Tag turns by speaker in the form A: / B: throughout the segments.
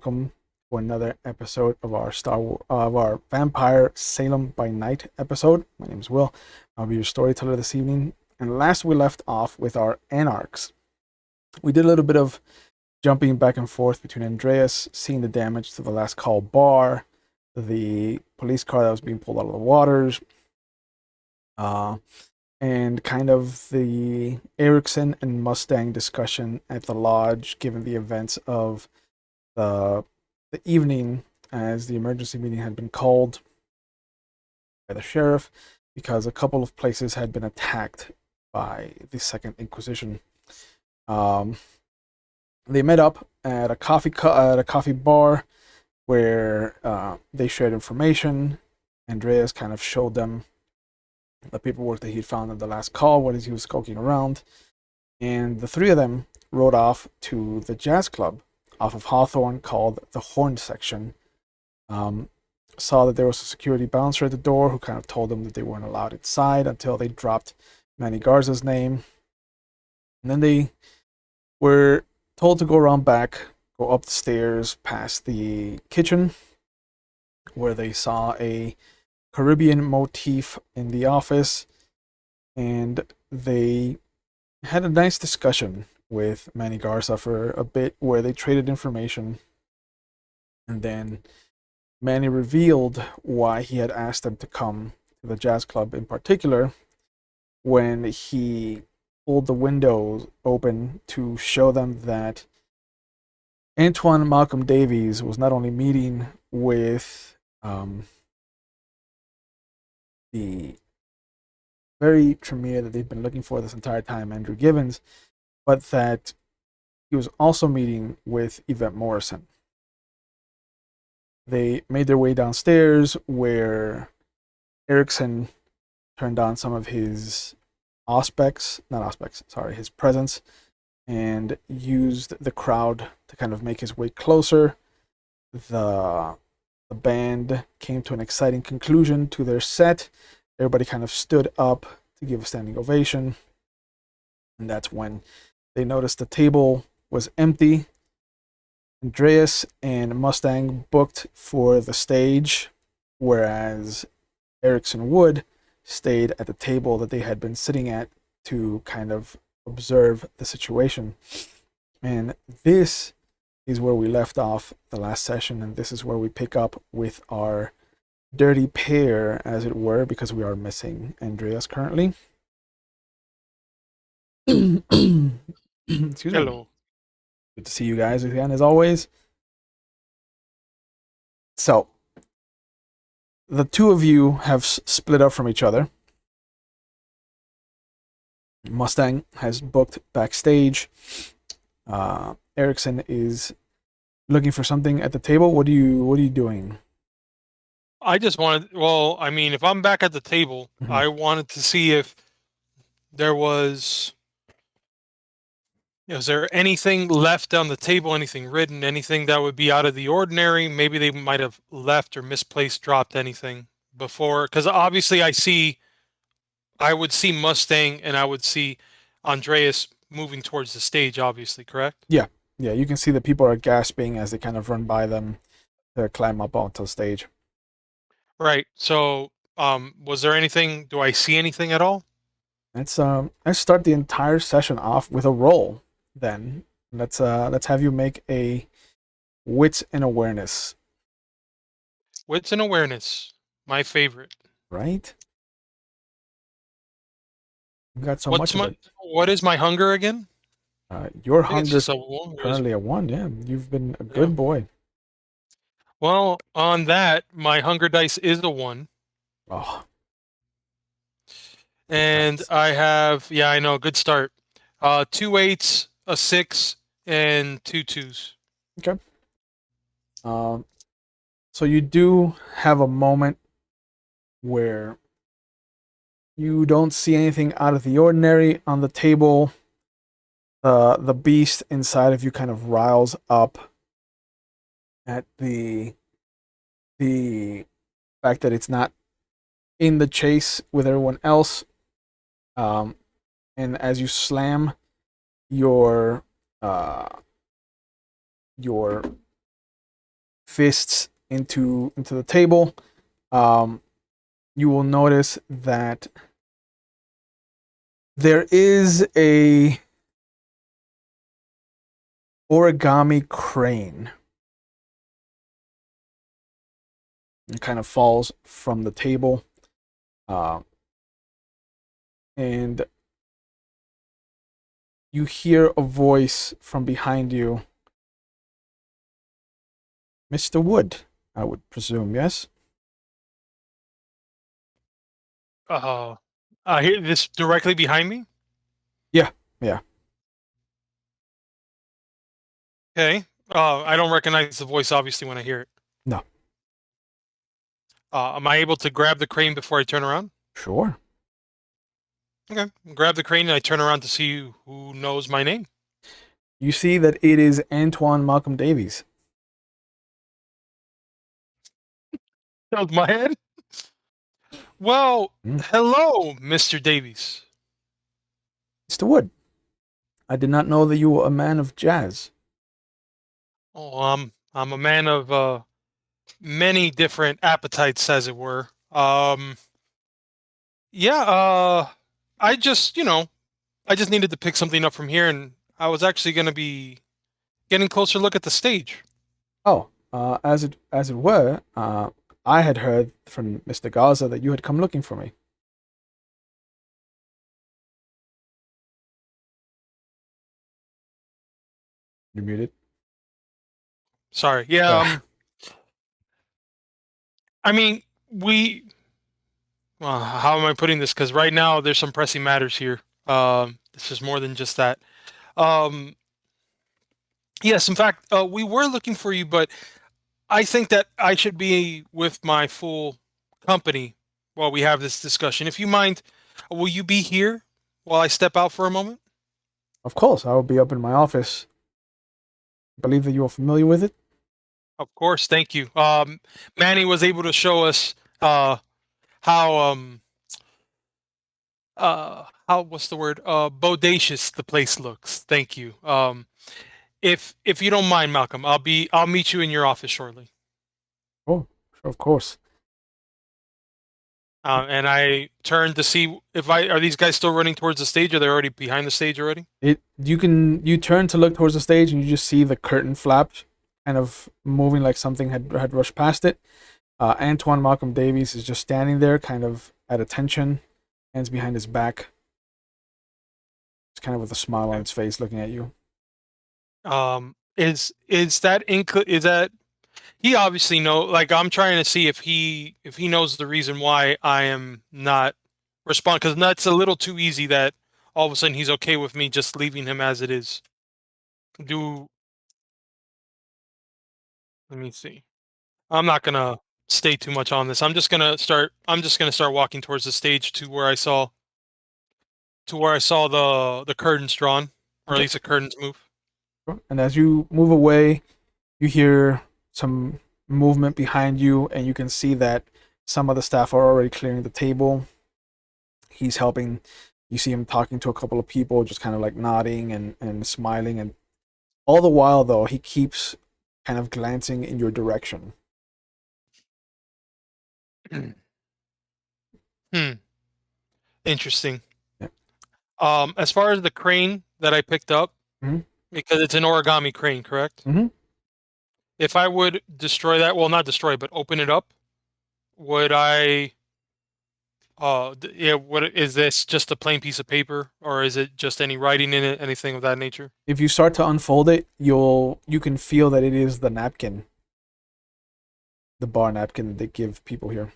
A: welcome to another episode of our Vampire Salem by Night episode. My name is Will. I'll be your storyteller this evening. And last we left off with our Anarchs. We did a little bit of jumping back and forth between Andreas, seeing the damage to the last call bar, the police car that was being pulled out of the waters, and kind of the Erikson and Mustang discussion at the lodge, given the events of the evening, as the emergency meeting had been called by the sheriff because a couple of places had been attacked by the Second Inquisition. They met up at a coffee bar where they shared information. Andreas kind of showed them the paperwork that he'd found at the last call when he was skulking around, and the three of them rode off to the jazz club off of Hawthorne called the Horne Section. Saw that there was a security bouncer at the door who kind of told them that they weren't allowed inside until they dropped Manny Garza's name. And then they were told to go around back, go up the stairs past the kitchen, where they saw a Caribbean motif in the office, and they had a nice discussion with Manny Garza for a bit where they traded information, and then Manny revealed why he had asked them to come to the jazz club in particular when he pulled the windows open to show them that Antoine Malcolm Davies was not only meeting with the very Tremere that they've been looking for this entire time, Andrew Givens, but that he was also meeting with Ivette Morrison. They made their way downstairs where Erikson turned on some of his his presence, and used the crowd to kind of make his way closer. The band came to an exciting conclusion to their set. Everybody kind of stood up to give a standing ovation, and that's when they noticed the table was empty. Andreas and Mustang booked for the stage, whereas Erikson Woode stayed at the table that they had been sitting at to kind of observe the situation. And this is where we left off the last session, and this is where we pick up with our dirty pair, as it were, because we are missing Andreas currently. Excuse me.
B: Hello.
A: Good to see you guys again, as always. So, the two of you have split up from each other. Mustang has booked backstage. Erikson is looking for something at the table. What are you doing?
B: I just wanted, well, I mean, if I'm back at the table, I wanted to see if there was there anything left on the table, anything written, anything that would be out of the ordinary? Maybe they might have left or misplaced, dropped anything before. Because obviously I would see Mustang and I would see Andreas moving towards the stage, obviously, correct?
A: Yeah, you can see that people are gasping as they kind of run by them to climb up onto the stage.
B: Right. So, was there anything, do I see anything at all?
A: Let's start the entire session off with a roll. Then let's have you make a wits and awareness.
B: Wits and awareness, my favorite.
A: Right? You got so much of it.
B: What is my hunger again?
A: Your
B: I think it's
A: hunger
B: just a one.
A: currently a 1. Yeah, you've been a good boy.
B: Well, on that, my hunger dice is a 1.
A: Oh,
B: And
A: nice.
B: I have, yeah, I know, good start. 2 8s, a 6, and 2 2s.
A: Okay. So you do have a moment where you don't see anything out of the ordinary on the table. The beast inside of you kind of riles up at the fact that it's not in the chase with everyone else. And as you slam your your fists into the table. You will notice that there is a origami crane. It kind of falls from the table, and you hear a voice from behind you. Mr. Woode, I would presume, yes?
B: I hear this directly behind me.
A: Yeah, yeah.
B: Okay. I don't recognize the voice obviously when I hear it.
A: No.
B: Am I able to grab the crane before I turn around?
A: Sure.
B: Okay. Grab the crane and I turn around to see who knows my name.
A: You see that it is Antoine Malcolm Davies.
B: That was my head. Well,
A: Mm.
B: hello, Mr. Davies.
A: Mr. Woode, I did not know that you were a man of jazz.
B: Oh, I'm a man of many different appetites, as it were. Yeah. I just I just needed to pick something up from here, and I was actually going to be getting closer look at the stage.
A: Oh, as it were, I had heard from Mr. Gaza that you had come looking for me. You're muted.
B: Sorry. Yeah.
A: Yeah.
B: I mean, we. How am I putting this? Because right now there's some pressing matters here. This is more than just that. Um, yes, in fact, we were looking for you, but I think that I should be with my full company while we have this discussion. If you mind, will you be here while I step out for a moment?
A: Of course, I will be up in my office. I believe that you are familiar with it.
B: Of course, thank you. Manny was able to show us how how what's the word bodacious the place looks. Thank you. If you don't mind, Malcolm, I'll meet you in your office shortly.
A: Oh, sure, of course.
B: And I turned to see if I are these guys still running towards the stage, or they're already behind the stage already.
A: You turn to look towards the stage and you just see the curtain flap kind of moving like something had rushed past it. Antoine Malcolm Davies is just standing there, kind of at attention, hands behind his back, just kind of with a smile on
B: Okay.
A: his face, looking at you.
B: Is that is that he obviously know? Like I'm trying to see if he knows the reason why I am not respond because that's a little too easy. That all of a sudden he's okay with me just leaving him as it is. Do Let me see. I'm not gonna stay too much on this. I'm just gonna start walking towards the stage to where I saw the curtains drawn, or at
A: Okay.
B: least the curtains move.
A: And as you move away, you hear some movement behind you, and you can see that some of the staff are already clearing the table. He's helping. You see him talking to a couple of people, just kind of like nodding and smiling. And all the while, though, he keeps kind of glancing in your direction.
B: Hmm. Interesting.
A: Yeah.
B: As far as the crane that I picked up,
A: Mm-hmm.
B: because it's an origami crane, correct?
A: Mm-hmm.
B: If I would destroy that, well, not destroy, but open it up, would I? Yeah. What is this? Just a plain piece of paper, or is it just any writing in it, anything of that nature?
A: If you start to unfold it, you can feel that it is the napkin, the bar napkin that they give people here.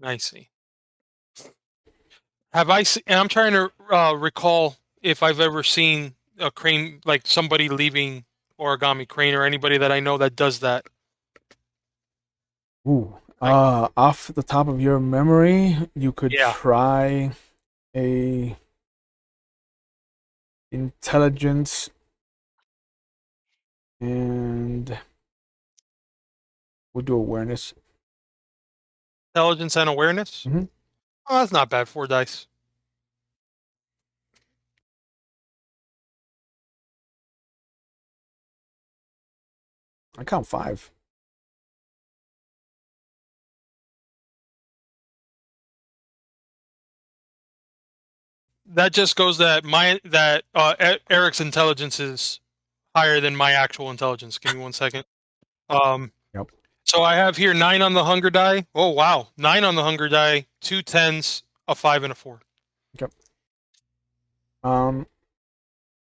B: I see. Have I seen? And I'm trying to recall if I've ever seen a crane, like somebody leaving origami crane, or anybody that I know that does that.
A: Ooh.
B: Like,
A: Off the top of your memory, you could
B: yeah.
A: try a intelligence and we'll do awareness.
B: Intelligence and awareness.
A: Mm-hmm.
B: Oh, that's not bad. 4 dice.
A: I count 5.
B: That just goes that Eric's intelligence is higher than my actual intelligence. Give me 1 second.
A: Yep.
B: So I have here 9 on the hunger die. Oh wow, 9 on the hunger die, 2 10s, a 5 and a 4.
A: Yep.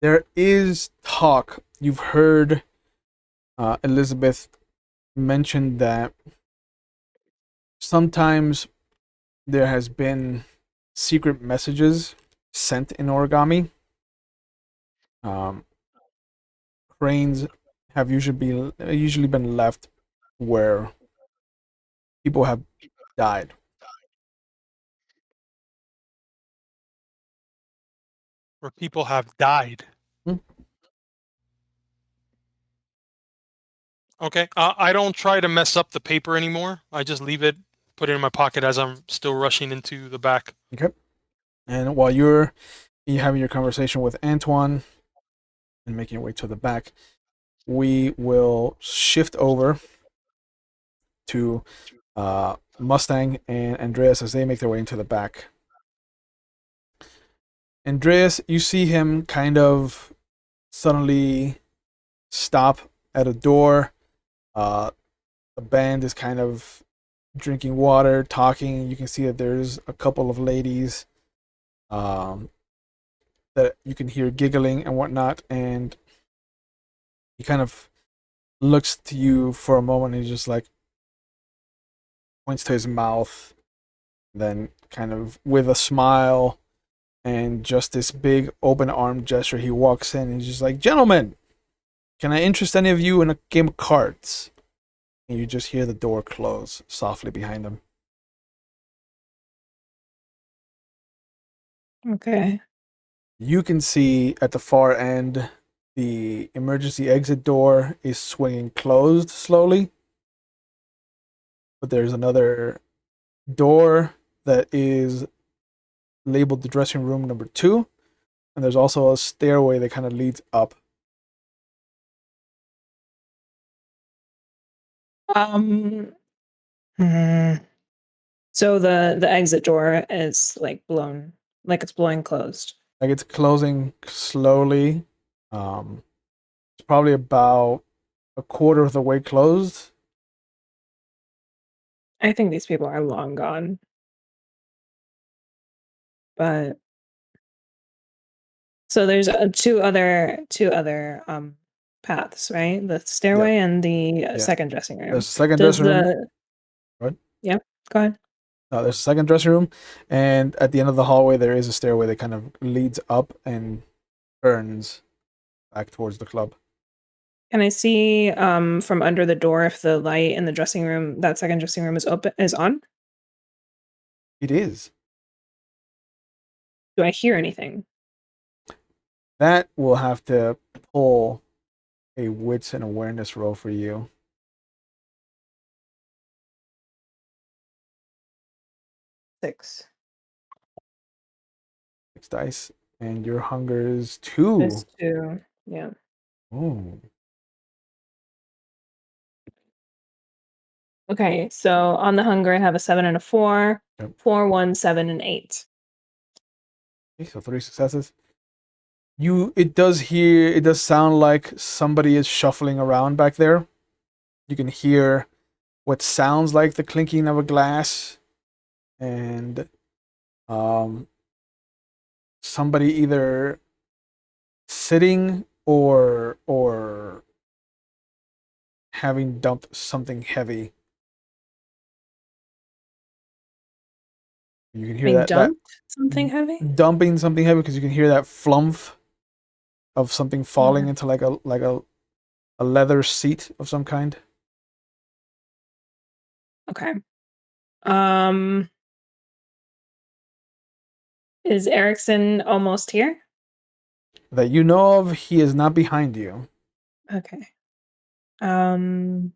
A: There is talk. You've heard Elizabeth mention that sometimes there has been secret messages sent in origami. Um, Cranes have usually been left where people have died.
B: Where people have died.
A: Hmm.
B: Okay, I don't try to mess up the paper anymore. I just leave it, put it in my pocket as I'm still rushing into the back.
A: Okay. And while you're having your conversation with Antoine and making your way to the back, we will shift over to Mustang and Andreas as they make their way into the back. Andreas, you see him kind of suddenly stop at a door. The band is kind of drinking water, talking. You can see that there's a couple of ladies um, that you can hear giggling and whatnot. And he kind of looks to you for a moment and he's just like points to his mouth, then kind of with a smile and just this big open arm gesture, he walks in and he's just like, "Gentlemen, can I interest any of you in a game of cards?" And you just hear the door close softly behind him.
C: Okay.
A: You can see at the far end the emergency exit door is swinging closed slowly, but there's another door that is labeled the dressing room number 2, and there's also a stairway that kind of leads up.
C: Um. hmm. So the exit door is like blown, like it's blowing closed.
A: Like it's closing slowly. It's probably about a quarter of the way closed.
C: I think these people are long gone. But so there's two other paths, right? The
A: Yeah,
C: stairway and the
A: yeah.
C: second dressing room.
A: There's a second
C: Does
A: dressing room.
C: the
A: What?
C: yeah, go ahead.
A: There's a second dressing room, and at the end of the hallway there is a stairway that kind of leads up and turns back towards the club.
C: Can I see from under the door if the light in the dressing room, that second dressing room is on?
A: It is.
C: Do I hear anything?
A: That will have to pull a wits and awareness roll for you.
C: 6.
A: 6 dice, and your hunger is 2.
C: There's 2. Yeah.
A: Oh,
C: Okay, so on the hunger, I have a 7 and a 4,
A: yep.
C: 4, 1, 7, and 8.
A: Okay, so 3 successes. It does sound like somebody is shuffling around back there. You can hear what sounds like the clinking of a glass, and somebody either sitting or having dumped something heavy. You can hear
C: Being
A: that
C: dumped? Something heavy?
A: dumping something heavy because you can hear that flump of something falling
C: Yeah.
A: into like a leather seat of some kind.
C: Okay. Um, is Erikson almost here?
A: That you know of, he is not behind you.
C: Okay. Um,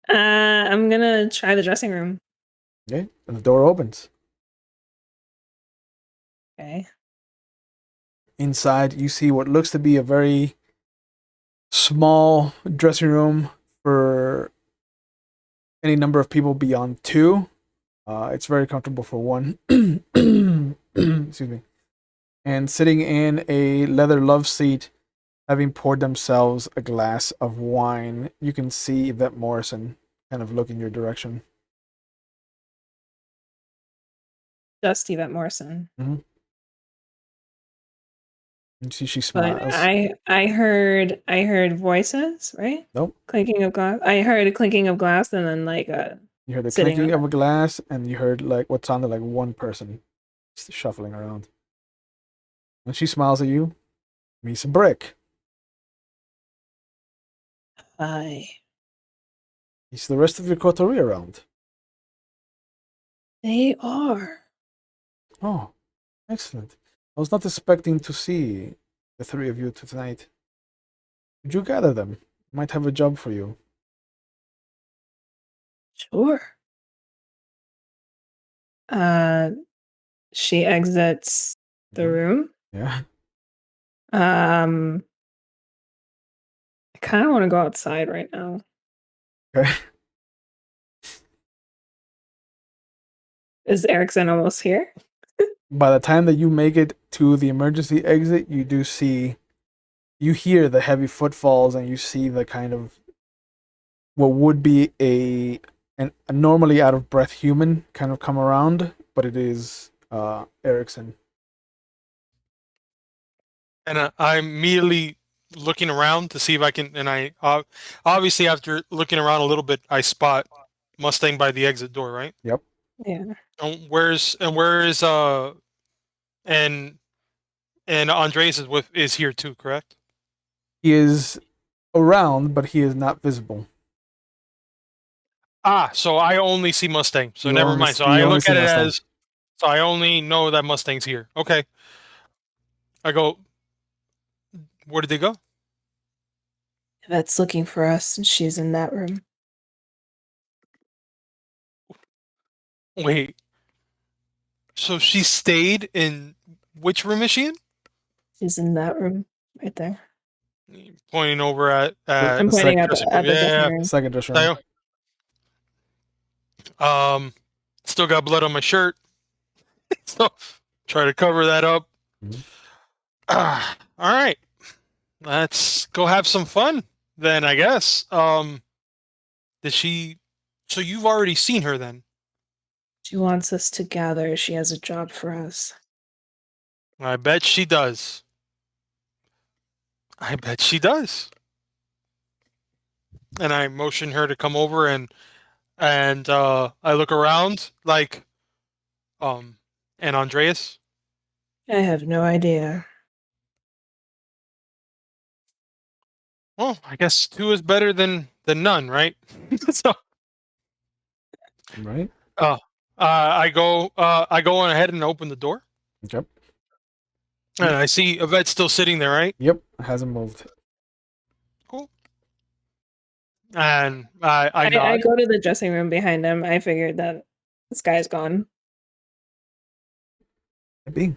C: I'm gonna try the dressing room.
A: Okay, and the door opens.
C: Okay.
A: Inside, you see what looks to be a very small dressing room for any number of people beyond two. It's very comfortable for one. Excuse me. And sitting in a leather love seat, having poured themselves a glass of wine, you can see Ivette Morrison kind of look in your direction.
C: Just Ivette Morrison.
A: You see she
C: But
A: smiles.
C: I heard voices, right?
A: Nope.
C: Clinking of glass. I heard a clinking of glass and then like a
A: You heard the
C: sitting
A: clinking
C: on
A: of a glass, and you heard like what sounded like one person shuffling around. And she smiles at you. Meets a brick.
C: Hi.
A: Is the rest of your coterie around?
C: They are.
A: Oh, excellent. I was not expecting to see the three of you tonight. Could you gather them? Might have a job for you.
C: Sure. She exits the room.
A: Yeah.
C: I kind of want to go outside right now.
A: Okay.
C: Is Erikson almost here?
A: By the time that you make it to the emergency exit, you hear the heavy footfalls, and you see the kind of what would be a normally out of breath human kind of come around, but it is Erikson.
B: And I'm immediately looking around to see if I can. And I obviously, after looking around a little bit, I spot Mustang by the exit door. Right.
A: Yep.
C: Yeah.
B: And where is and Andreas is here too, correct?
A: He is around, but he is not visible.
B: So I only see Mustang. So
A: You
B: never
A: only
B: mind. So
A: see- you
B: I
A: only
B: look
A: see
B: at it
A: Mustang.
B: as. So I only know that Mustang's here. Okay. I go. Where did they go?
C: Yvette's looking for us, and she's in that room.
B: Wait. So she stayed in which room is she in?
C: She's in that room right there.
B: Pointing over at
C: I'm
A: the
C: pointing at
B: dressing
C: the
B: room. Yeah.
C: room.
A: Second dressing room.
B: Still got blood on my shirt. So try to cover that up.
A: Mhm.
B: All right. Let's go have some fun then, I guess. Did she so you've already seen her then?
C: She wants us to gather. She has a job for us.
B: I bet she does. I bet she does. And I motion her to come over and I look around like and Andreas.
C: I have no idea.
B: Well, I guess two is better than none, right? So
A: Right.
B: I go on ahead and open the door.
A: Yep.
B: And I see Yvette still sitting there, right?
A: Yep. Hasn't moved.
B: Cool. And I
C: I
B: nod.
C: go to the dressing room behind him. I figured that this guy's gone.
A: Bing.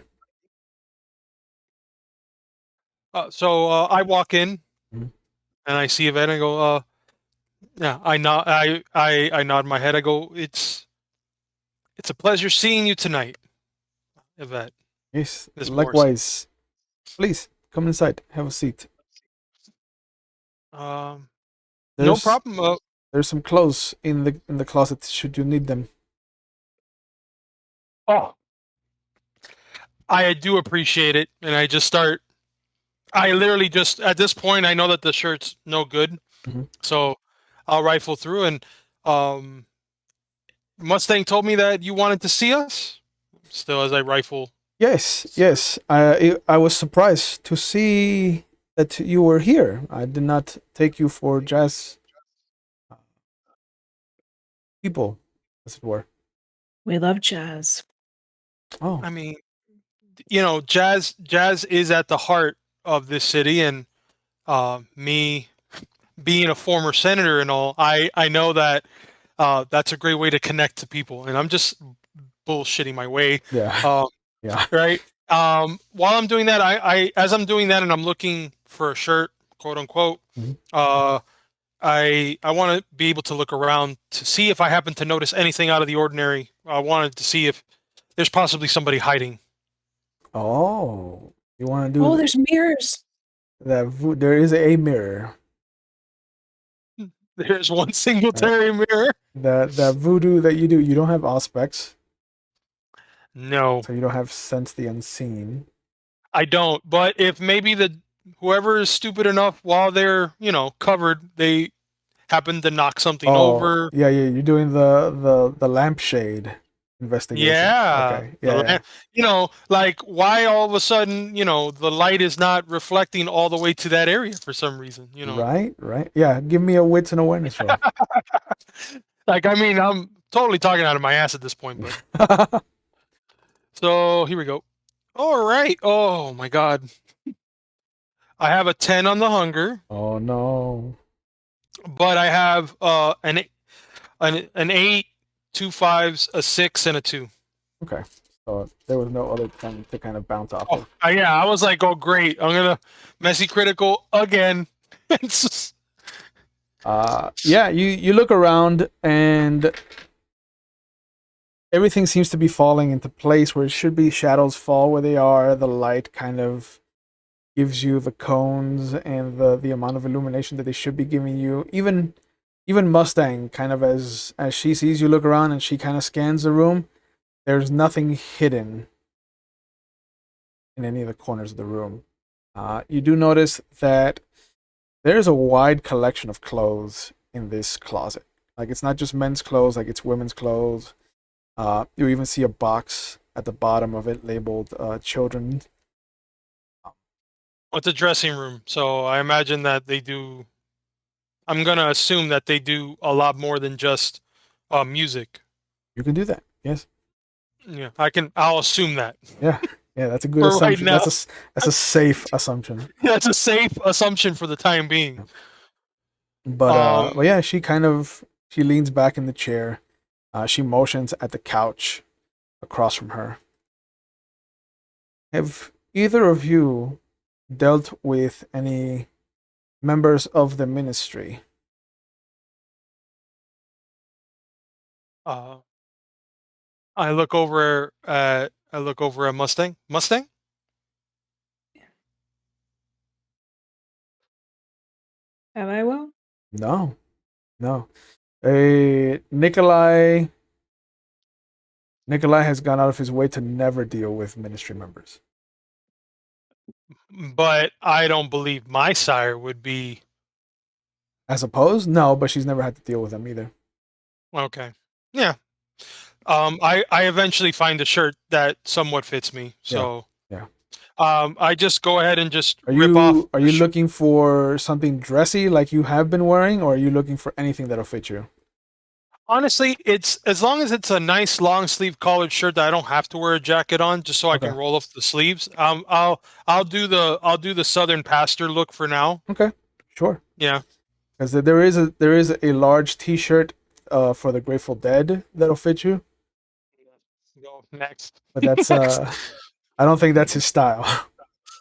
B: So I walk in
A: Mhm.
B: and I see Yvette and I go, yeah, I nod I nod my head. I go, it's a pleasure seeing you tonight, Yvette.
A: Yes.
B: Miss
A: Likewise. Please come inside. Have a seat.
B: No
A: There's
B: problem.
A: there's some clothes in the closet should you need them.
B: Oh, I do appreciate it, and I just start. I literally just at this point I know that the shirt's no good,
A: Mhm.
B: so I'll rifle through. And Mustang told me that you wanted to see us. Still, as I rifle.
A: Yes. I was surprised to see that you were here. I did not take you for jazz people, as it were.
C: We love jazz.
A: Oh,
B: I mean, jazz is at the heart of this city, and me being a former senator and all, I know that that's a great way to connect to people, and I'm just bullshitting my way.
A: yeah. Yeah.
B: Right. While I'm doing that, I as I'm doing that and I'm looking for a shirt, quote unquote.
A: Mhm.
B: I want to be able to look around to see if I happen to notice anything out of the ordinary. I wanted to see if there's possibly somebody hiding.
A: Oh, you want to
C: Oh,
A: do
C: there's mirrors.
A: that? There is a mirror.
B: There's one Singletary mirror.
A: That voodoo that you do. You don't have aspects,
B: No,
A: so you don't have sense the unseen.
B: I don't. But if maybe whoever is stupid enough while they're covered, they happen to knock something
A: Oh,
B: over.
A: yeah, yeah. You're doing the lampshade investigation.
B: Yeah,
A: Okay, yeah, yeah.
B: like why all of a sudden the light is not reflecting all the way to that area for some reason.
A: Right, right. Yeah, give me a wits and awareness roll.
B: Like I mean, I'm totally talking out of my ass at this point, but so here we go. All right. Oh my God. I have a 10 on the hunger,
A: Oh no.
B: but I have an 8, 2 5s, a 6, and a 2.
A: Okay. So there was no other 10 to kind of bounce off
B: Oh,
A: of.
B: yeah, I was like, oh great, I'm gonna messy critical again. It's just-
A: Yeah, you look around and everything seems to be falling into place where it should be. Shadows fall where they are. The light kind of gives you the cones and the amount of illumination that they should be giving you. Even Mustang, kind of as she sees you look around and she kind of scans the room, there's nothing hidden in any of the corners of the room. You do notice that there's a wide collection of clothes in this closet. Like it's not just men's clothes, like it's women's clothes. You even see a box at the bottom of it labeled children.
B: it's a dressing room, so I imagine that they do. I'm gonna assume that they do a lot more than just music.
A: You can do that. Yes.
B: Yeah, I'll assume that
A: Yeah. Yeah, that's a good
B: for right
A: assumption.
B: now.
A: That's a safe assumption.
B: That's a safe assumption for the time being.
A: But yeah, she leans back in the chair. She motions at the couch across from her. Have either of you dealt with any members of the ministry?
B: Uh, I look over at Mustang. Mustang?
C: Have I will?
A: No, no. Nikolai has gone out of his way to never deal with ministry members.
B: But I don't believe my sire would be
A: As opposed, no, but she's never had to deal with them either.
B: okay. Yeah. I eventually find a shirt that somewhat fits me.
A: Yeah,
B: So
A: yeah.
B: I just go ahead and just
A: Are
B: rip off
A: you looking for something dressy like you have been wearing, or are you looking for anything that'll fit you?
B: Honestly, it's as long as it's a nice long sleeve collared shirt that I don't have to wear a jacket on, just so I
A: Okay.
B: can roll off the sleeves. I'll do the Southern pastor look for now.
A: Okay. Sure.
B: Yeah.
A: Because there is a large T-shirt for the Grateful Dead that'll fit you,
B: Go next.
A: but that's
B: Next.
A: I don't think that's his style.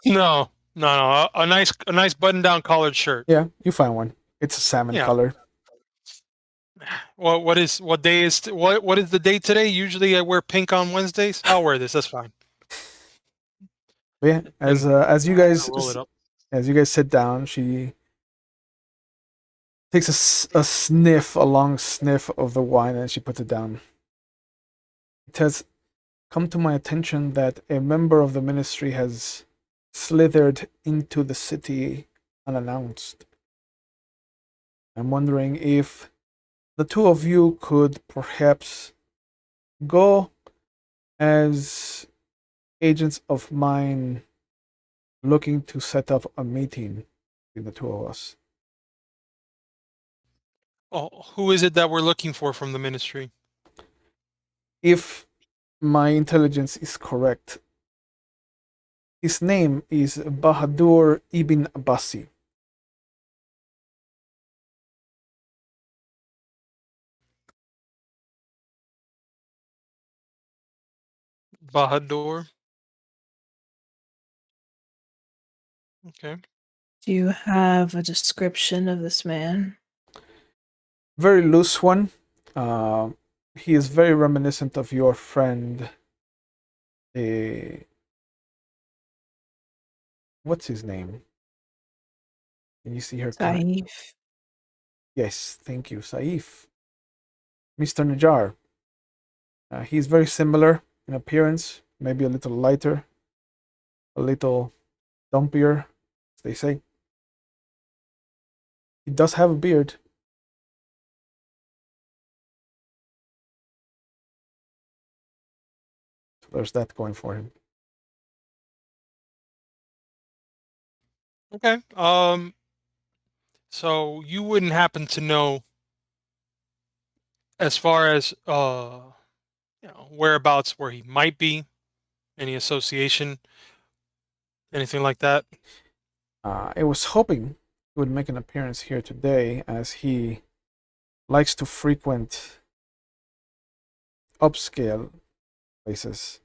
B: No, no. A nice button down collared shirt.
A: Yeah, you find one. It's a salmon
B: Yeah.
A: color.
B: What is what day is what is the day today? Usually I wear pink on Wednesdays. I'll wear this. That's fine.
A: But yeah,
B: And
A: as you guys
B: roll it up.
A: sit down, she takes a long sniff of the wine, and she puts it down. It has come to my attention that a member of the ministry has slithered into the city unannounced. I'm wondering if the two of you could perhaps go as agents of mine looking to set up a meeting between the two of us.
B: Oh, who is it that we're looking for from the ministry?
A: If my intelligence is correct, his name is Bahadur Ibn Abbasi.
B: Bahadur. Okay.
C: Do you have a description of this man?
A: Very loose one. He is very reminiscent of your friend. What's his name? Can you see her?
C: Saif.
A: Yes, thank you, Saif. Mr. Najjar. He's very similar in appearance, maybe a little lighter, a little dumpier, as they say. He does have a beard. So there's that going for him.
B: Okay. So you wouldn't happen to know, as far as whereabouts where he might be, any association, anything like that?
A: I was hoping he would make an appearance here today, as he likes to frequent upscale places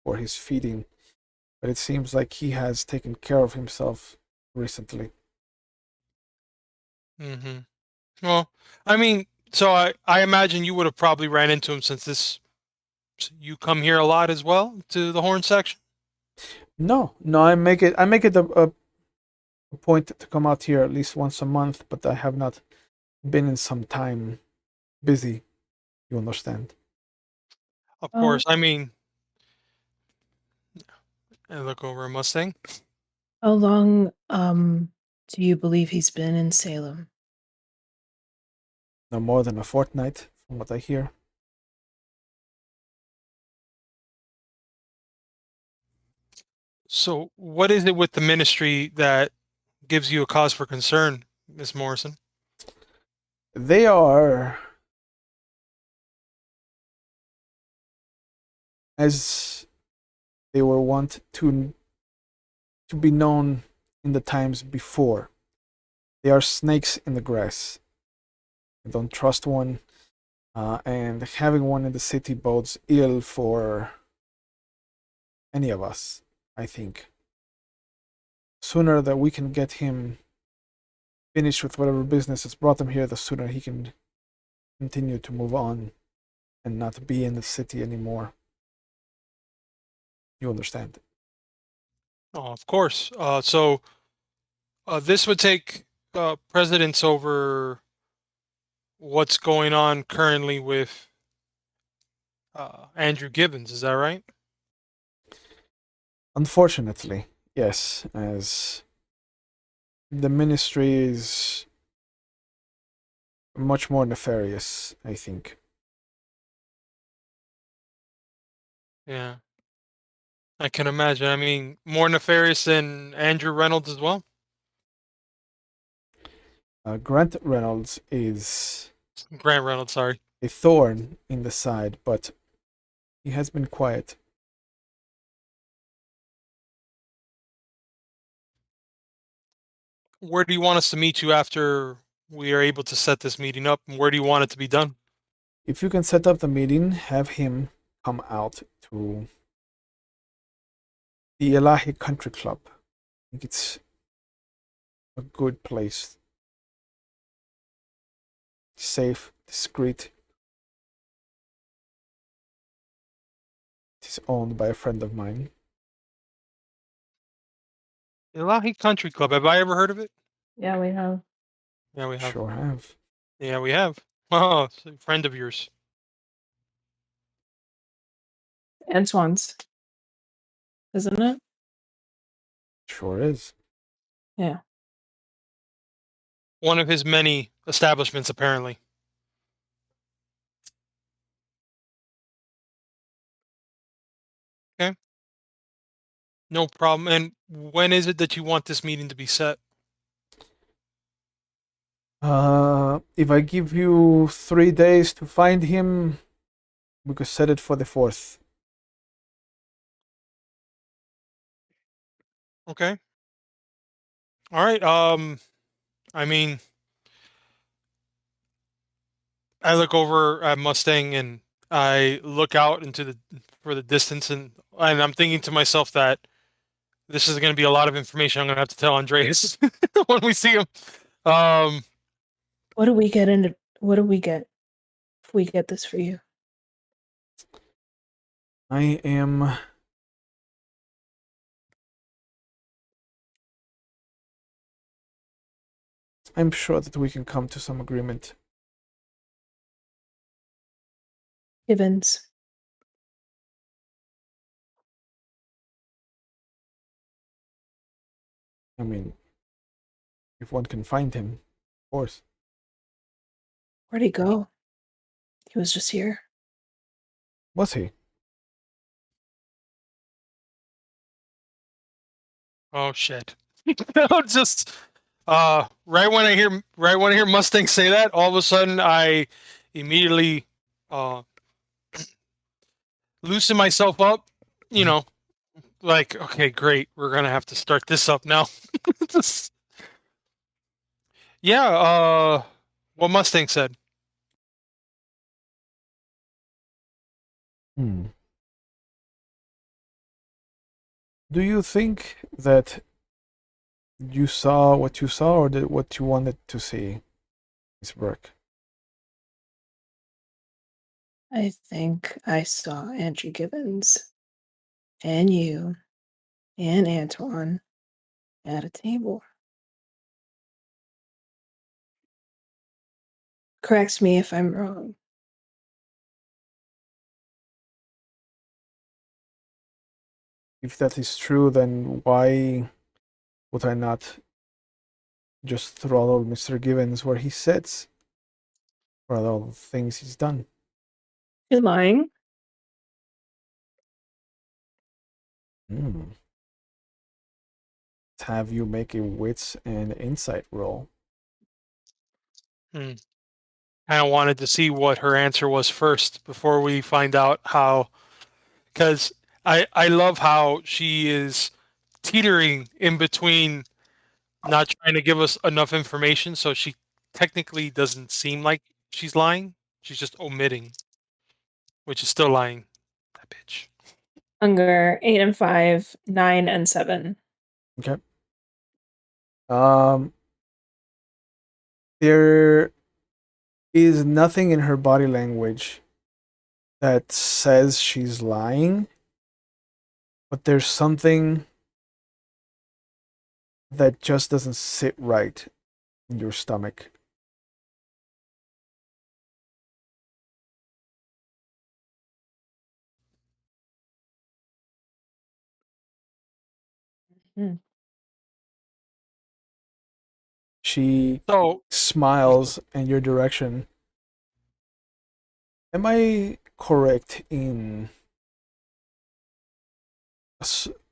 A: for his feeding, but it seems like he has taken care of himself recently.
B: Mm-hmm. Well, I mean, so I imagine you would have probably ran into him, since you come here a lot as well to the Horne section.
A: No, I make it a point to come out here at least once a month, but I have not been in some time busy. You understand?
B: Of
C: Oh,
B: course. I mean, I look over a Mustang.
C: how long do you believe he's been in Salem?
A: No more than a fortnight, from what I hear.
B: So, what is it with the ministry that gives you a cause for concern, Miss Morrison?
A: They are, as they were wont to be known in the times before. They are snakes in the grass. I don't trust one, and having one in the city bodes ill for any of us, I think. Sooner that we can get him finished with whatever business has brought him here, the sooner he can continue to move on and not be in the city anymore. You understand?
B: Oh, of course. So this would take precedence over what's going on currently with Andrew Gibbons. Is that right?
A: Unfortunately, yes, as the ministry is much more nefarious, I think.
B: Yeah, I can imagine. I mean, more nefarious than Andrew Reynolds as well.
A: Grant Reynolds is
B: Grant Reynolds, sorry.
A: a thorn in the side, but he has been quiet.
B: Where do you want us to meet you after we are able to set this meeting up? And where do you want it to be done?
A: If you can set up the meeting, have him come out to the Elahi Country Club. I think it's a good place. Safe, discreet. It is owned by a friend of mine.
B: Elahi Country Club. Have I ever heard of it?
C: Yeah, we have.
B: Yeah, we have.
A: Sure have.
B: Yeah, we have. Oh, it's a friend of yours.
C: Antoine's, isn't it?
A: Sure is.
C: Yeah.
B: One of his many establishments, apparently. Okay, no problem. And when is it that you want this meeting to be set?
A: If I give you 3 days to find him, we could set it for the 4th.
B: Okay. All right. I mean, I look over at Mustang and I look out into the for the distance, and I'm thinking to myself that This is going to be a lot of information I'm going to have to tell Andreas when we see him.
C: What do we get into? What do we get if we get this for you?
A: I'm sure that we can come to some agreement.
C: Givens.
A: I mean, if one can find him, of course.
C: Where'd he go? He was just here.
A: Was he?
B: Oh shit! Just right when I hear Mustang say that, all of a sudden I immediately loosen myself up. You know, like, okay, great, we're gonna have to start this up now. Yeah, what Mustang said.
A: Hmm. Do you think that you saw what you saw, or did what you wanted to see, Miss Burke?
C: I think I saw Andrew Givens and you and Antoine at a table. Correct me if I'm wrong.
A: If that is true, then why would I not just throttle Mr. Givens where he sits for all the things he's done?
C: You're lying.
A: Hmm. Let's have you make a wits and insight roll.
B: Kind of wanted to see what her answer was first before we find out how, because I love how she is teetering in between, not trying to give us enough information, so she technically doesn't seem like she's lying. She's just omitting, which is still lying. That bitch.
C: Unger 8 and 5, 9 and 7.
A: Okay. There is nothing in her body language that says she's lying, but there's something that just doesn't sit right in your stomach.
C: Hmm.
A: She
B: So
A: smiles in your direction. Am I correct in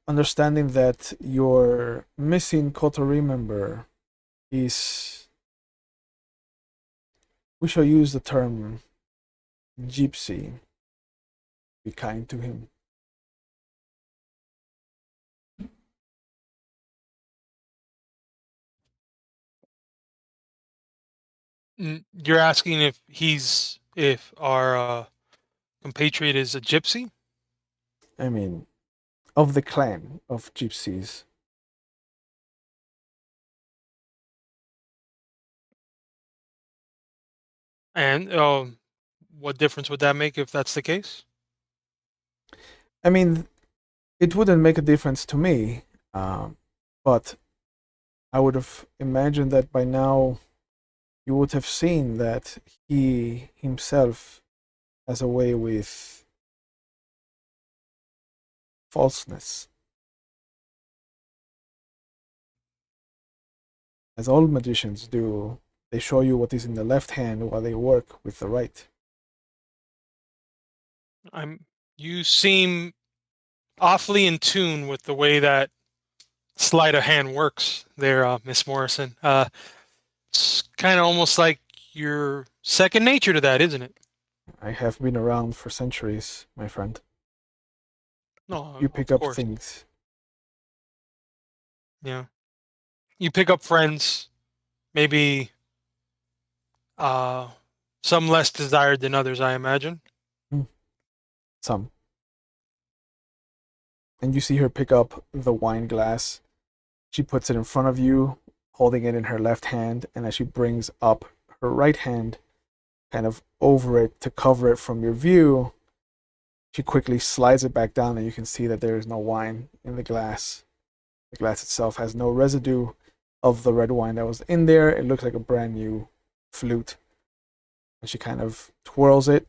A: understanding that your missing coterie member is, we shall use the term gypsy, be kind to him?
B: you're asking if our compatriot is a gypsy?
A: I mean, of the clan of gypsies.
B: And what difference would that make if that's the case?
A: I mean, it wouldn't make a difference to me, but I would have imagined that by now you would have seen that he himself has a way with falseness. As all magicians do, they show you what is in the left hand while they work with the right.
B: You seem awfully in tune with the way that sleight of hand works there, Miss Morrison. It's kind of almost like you're second nature to that, isn't it?
A: I have been around for centuries, my friend.
B: No,
A: You pick
B: of
A: up
B: course.
A: things.
B: Yeah. You pick up friends, maybe some less desired than others, I imagine.
A: Some. and you see her pick up the wine glass. She puts it in front of you, holding it in her left hand, and as she brings up her right hand, kind of over it to cover it from your view, she quickly slides it back down, and you can see that there is no wine in the glass. The glass itself has no residue of the red wine that was in there. It looks like a brand new flute. And she kind of twirls it,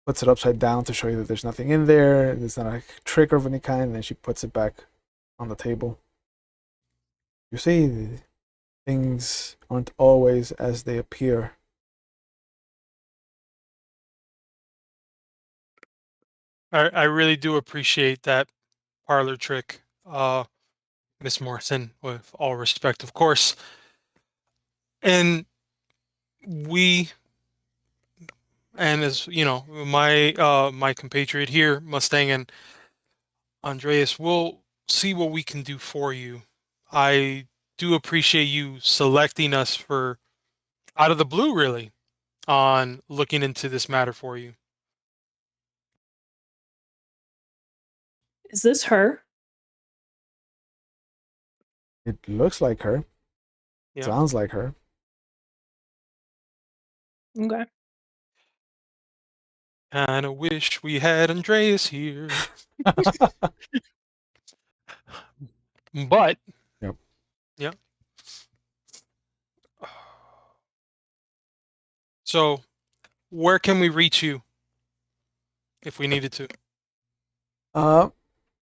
A: puts it upside down to show you that there's nothing in there. There's not a trick of any kind. And then she puts it back on the table. You see, things aren't always as they appear.
B: I really do appreciate that parlor trick, Miss Morrison, with all respect, of course. And we, and as you know, my compatriot here, Mustang and Andreas, will see what we can do for you. I do appreciate you selecting us for out of the blue, really, on looking into this matter for you.
C: Is this her?
A: It looks like her.
B: Yeah.
A: Sounds like her.
C: Okay.
B: Kinda wish we had Andreas here. But
A: Yep.
B: yeah. So where can we reach you if we needed to?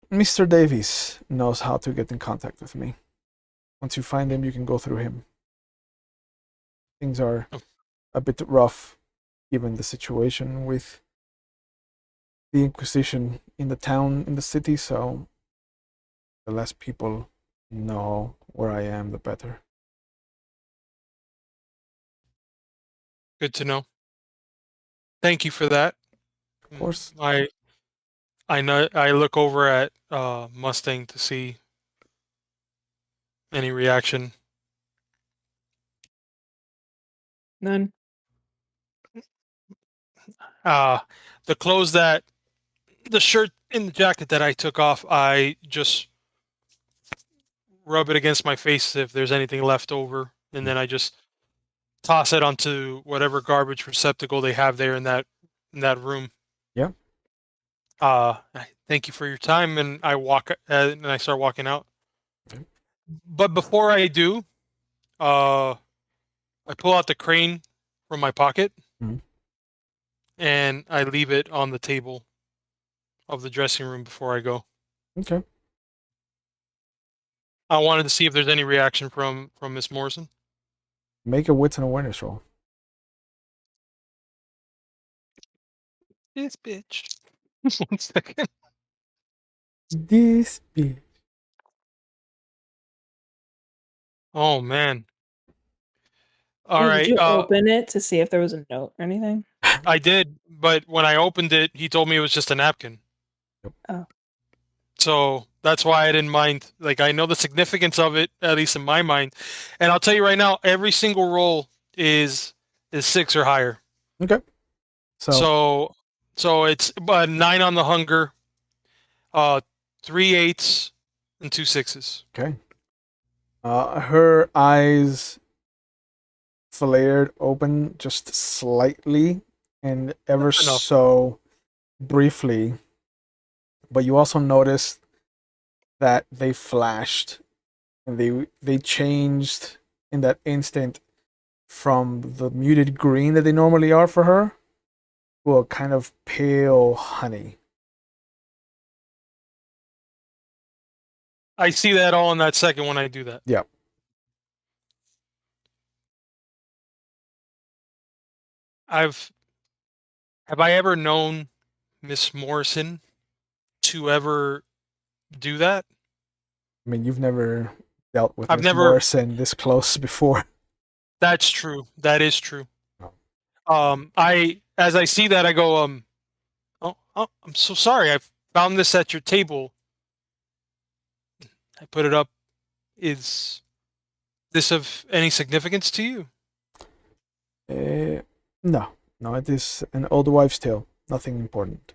A: Mr. Davies knows how to get in contact with me. Once you find him, you can go through him. Things are
B: Oh.
A: a bit rough, given the situation with the Inquisition in the town, in the city, so the less people know where I am, the better.
B: Good to know. Thank you for that.
A: Of course.
B: I know I look over at Mustang to see any reaction.
C: None.
B: Uh the clothes that the shirt and the jacket that I took off, I just rub it against my face if there's anything left over, and then I just toss it onto whatever garbage receptacle they have there in that room.
A: Yeah.
B: Thank you for your time, and I walk and I start walking out.
A: Okay.
B: But before I do, I pull out the crane from my pocket,
A: Mhm.
B: and I leave it on the table of the dressing room before I go.
A: Okay.
B: I wanted to see if there's any reaction from Miss Morrison.
A: Make a wits and awareness roll.
B: This bitch. 1 second.
A: This bitch.
B: Oh man. All
C: Hey, did
B: right.
C: you open it to see if there was a note or anything?
B: I did, but when I opened it, he told me it was just a napkin.
C: Oh.
B: So that's why I didn't mind. Like, I know the significance of it, at least in my mind. And I'll tell you right now, every single roll is 6 or higher.
A: Okay.
B: So it's 9 on the hunger, 3 8s, and 2 6s.
A: Okay. Her eyes flared open just slightly and ever
B: That's enough.
A: so briefly, but you also noticed that they flashed and they changed in that instant from the muted green that they normally are for her to a kind of pale honey.
B: I see that all in that second when I do that.
A: Yeah.
B: Have I ever known Miss Morrison to ever do that?
A: I mean, you've never dealt with
B: I've
A: Miss
B: never.
A: Morrison this close before.
B: That's true. That is true.
A: Oh.
B: As I see that, I go, oh, I'm so sorry. I found this at your table. I put it up. Is this of any significance to you?
A: No, no, it is an old wives' tale. Nothing important.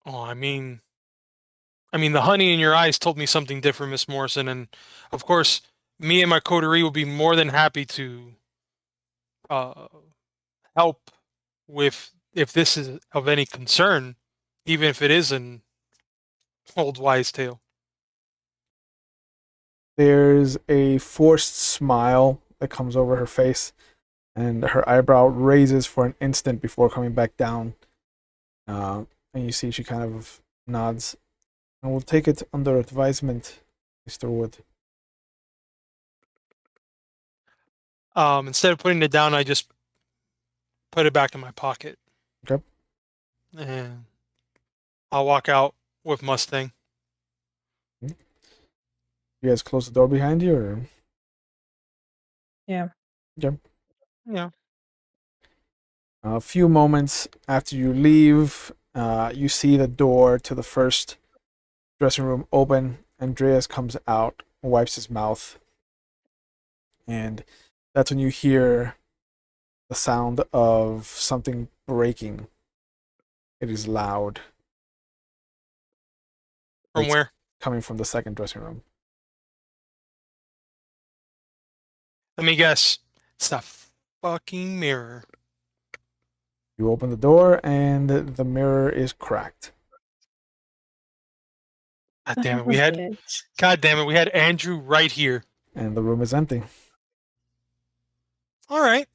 B: Oh, I mean, I mean, the honey in your eyes told me something different, Miss Morrison, and of course, me and my coterie will be more than happy to uh, help with if this is of any concern, even if it is an old wise tale.
A: There's a forced smile that comes over her face, and her eyebrow raises for an instant before coming back down. And you see she kind of nods. And we'll take it under advisement, Mr. Wood.
B: Instead of putting it down, I just put it back in my pocket.
A: Okay.
B: And I'll walk out with Mustang.
A: You guys close the door behind you, or?
C: Yeah.
A: Okay.
B: Yeah.
A: A few moments after you leave, you see the door to the first dressing room open. Andreas comes out, wipes his mouth, and that's when you hear the sound of something breaking. It is loud.
B: From
A: It's
B: where?
A: coming from the second dressing room.
B: Let me guess. It's the fucking mirror.
A: You open the door, and the mirror is cracked.
B: God damn it. God damn it. We had Andrew right here.
A: And the room is empty.
B: All right.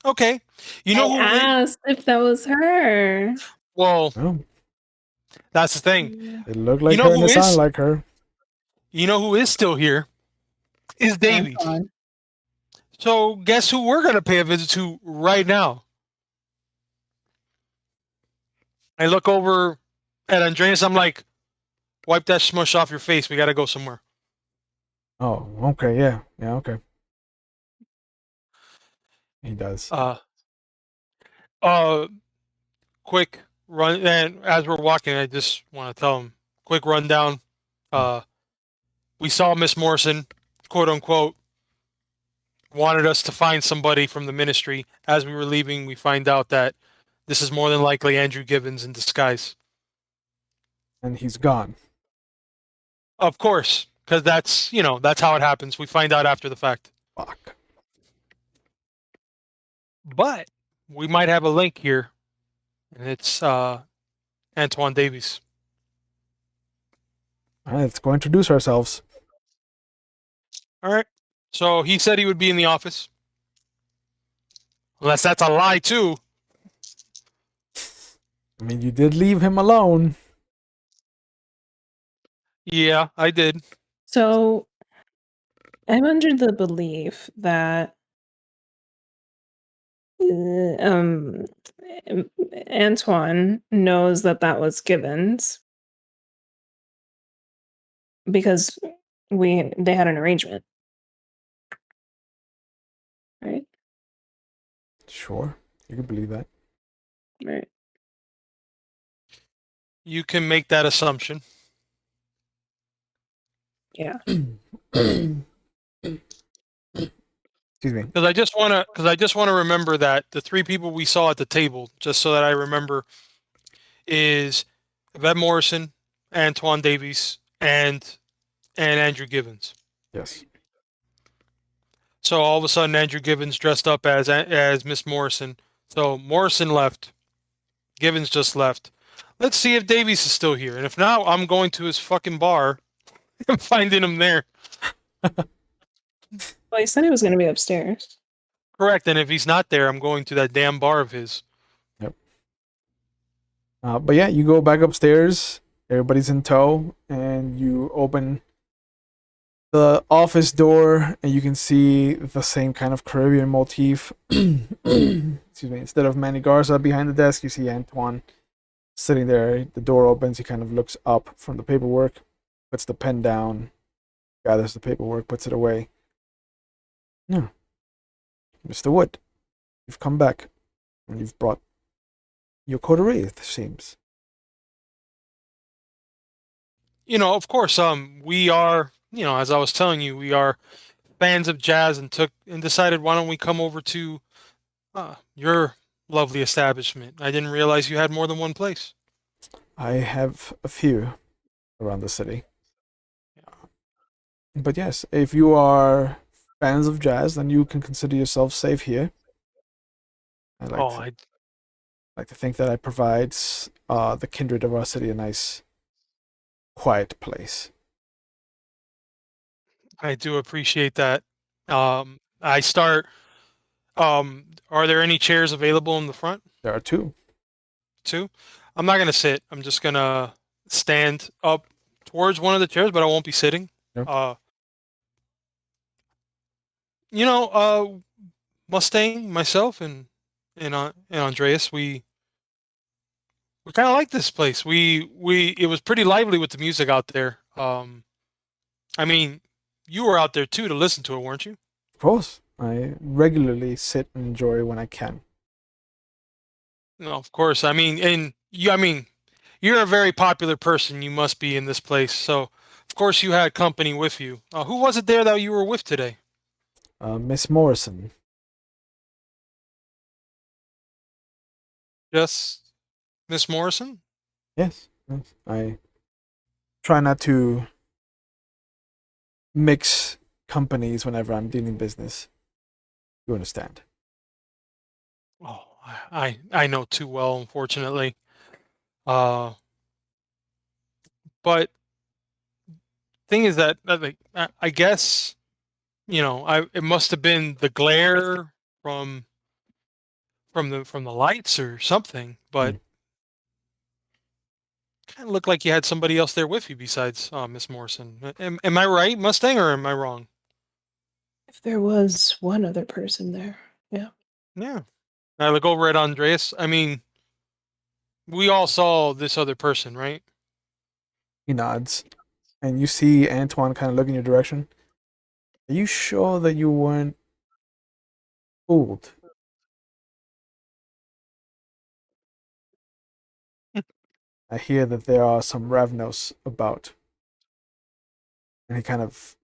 B: Okay. You know
C: I
B: who?
C: asked if that was her.
B: Well,
A: Oh,
B: that's the thing.
A: it looked like
B: You know
A: her and
B: who
A: it sounded
B: is?
A: like her.
B: You know who is still here? Is Davies.
C: Antoine.
B: So guess who we're gonna pay a visit to right now? I look over at Andreas. I'm like, wipe that smush off your face. We gotta go somewhere.
A: Oh, okay, yeah, okay. He does.
B: Uh, quick run. And as we're walking, I just want to tell him quick rundown. We saw Miss Morrison, quote unquote, wanted us to find somebody from the ministry. As we were leaving, we find out that this is more than likely Andrew Gibbons in disguise.
A: And he's gone.
B: Of course, because that's how it happens. We find out after the fact.
A: Fuck.
B: But we might have a link here, and it's Antoine Davies.
A: All right, let's go introduce ourselves.
B: All right. So he said he would be in the office. Unless that's a lie, too.
A: I mean, you did leave him alone.
B: Yeah, I did.
C: So I'm under the belief that Antoine knows that was Gibbons because they had an arrangement, right?
A: Sure, you can believe that.
C: Right.
B: You can make that assumption.
C: Yeah.
A: Excuse me.
B: Because I just want to remember that the three people we saw at the table, just so that I remember, is Ivette Morrison, Antoine Davies, and Andrew Gibbons.
A: Yes.
B: So all of a sudden, Andrew Gibbons dressed up as Miss Morrison. So Morrison left. Gibbons just left. Let's see if Davies is still here, and if not, I'm going to his fucking bar and finding him there.
C: Well, he said he was going to be upstairs.
B: Correct. And if he's not there, I'm going to that damn bar of his.
A: Yep. But yeah, you go back upstairs. Everybody's in tow, and you open the office door, and you can see the same kind of Caribbean motif. Excuse me. Instead of Manny Garza behind the desk, you see Antoine sitting there. The door opens. He kind of looks up from the paperwork, puts the pen down, gathers the paperwork, puts it away. Yeah. Mr. Wood, you've come back, and you've brought your coterie, it seems.
B: Of course, we are, as I was telling you, we are fans of jazz and decided why don't we come over to your lovely establishment. I didn't realize you had more than one place.
A: I have a few, around the city. But yes, if you are fans of jazz, then you can consider yourself safe here. I like
B: Oh,
A: to,
B: I
A: like to think that I provide the kindred of our city a nice, quiet place.
B: I do appreciate that. I start. Are there any chairs available in the front
A: There are two.
B: too? I'm not gonna sit. I'm just gonna stand up towards one of the chairs, but I won't be sitting.
A: Yep.
B: Uh, you know, Mustang, myself, and Andreas, we kind of like this place. We it was pretty lively with the music out there. I mean, you were out there too to listen to it, weren't you?
A: Of course, I regularly sit and enjoy when I can.
B: No, of course. I mean, and you. I mean, you're a very popular person. You must be in this place. So, of course, you had company with you. Who was it there that you were with today?
A: Miss Morrison.
B: Just Miss Morrison?
A: Yes, yes. I try not to mix companies whenever I'm dealing business. You understand?
B: Oh, I know too well, unfortunately. Uh, but thing is that like I guess I it must have been the glare from from the lights or something, but
A: Mm.
B: kind of looked like you had somebody else there with you besides Miss Morrison. Am I right, Mustang, or am I wrong?
C: If there was one other person there, yeah.
B: Yeah. I look over at Andreas. I mean, we all saw this other person, right?
A: He nods, and you see Antoine kind of look in your direction. Are you sure that you weren't fooled? I hear that there are some Ravnos about. And he kind of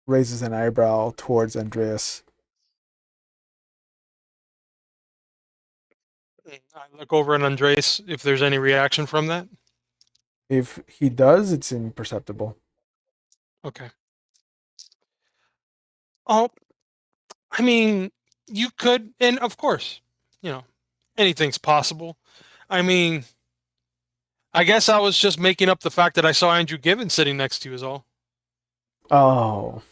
A: raises an eyebrow towards Andreas.
B: I look over at Andreas if there's any reaction from that.
A: If he does, it's imperceptible.
B: Okay. Oh, I mean, you could, and of course, you know, anything's possible. I mean, I guess I was just making up the fact that I saw Andrew Gibbons sitting next to you is all.
A: Oh,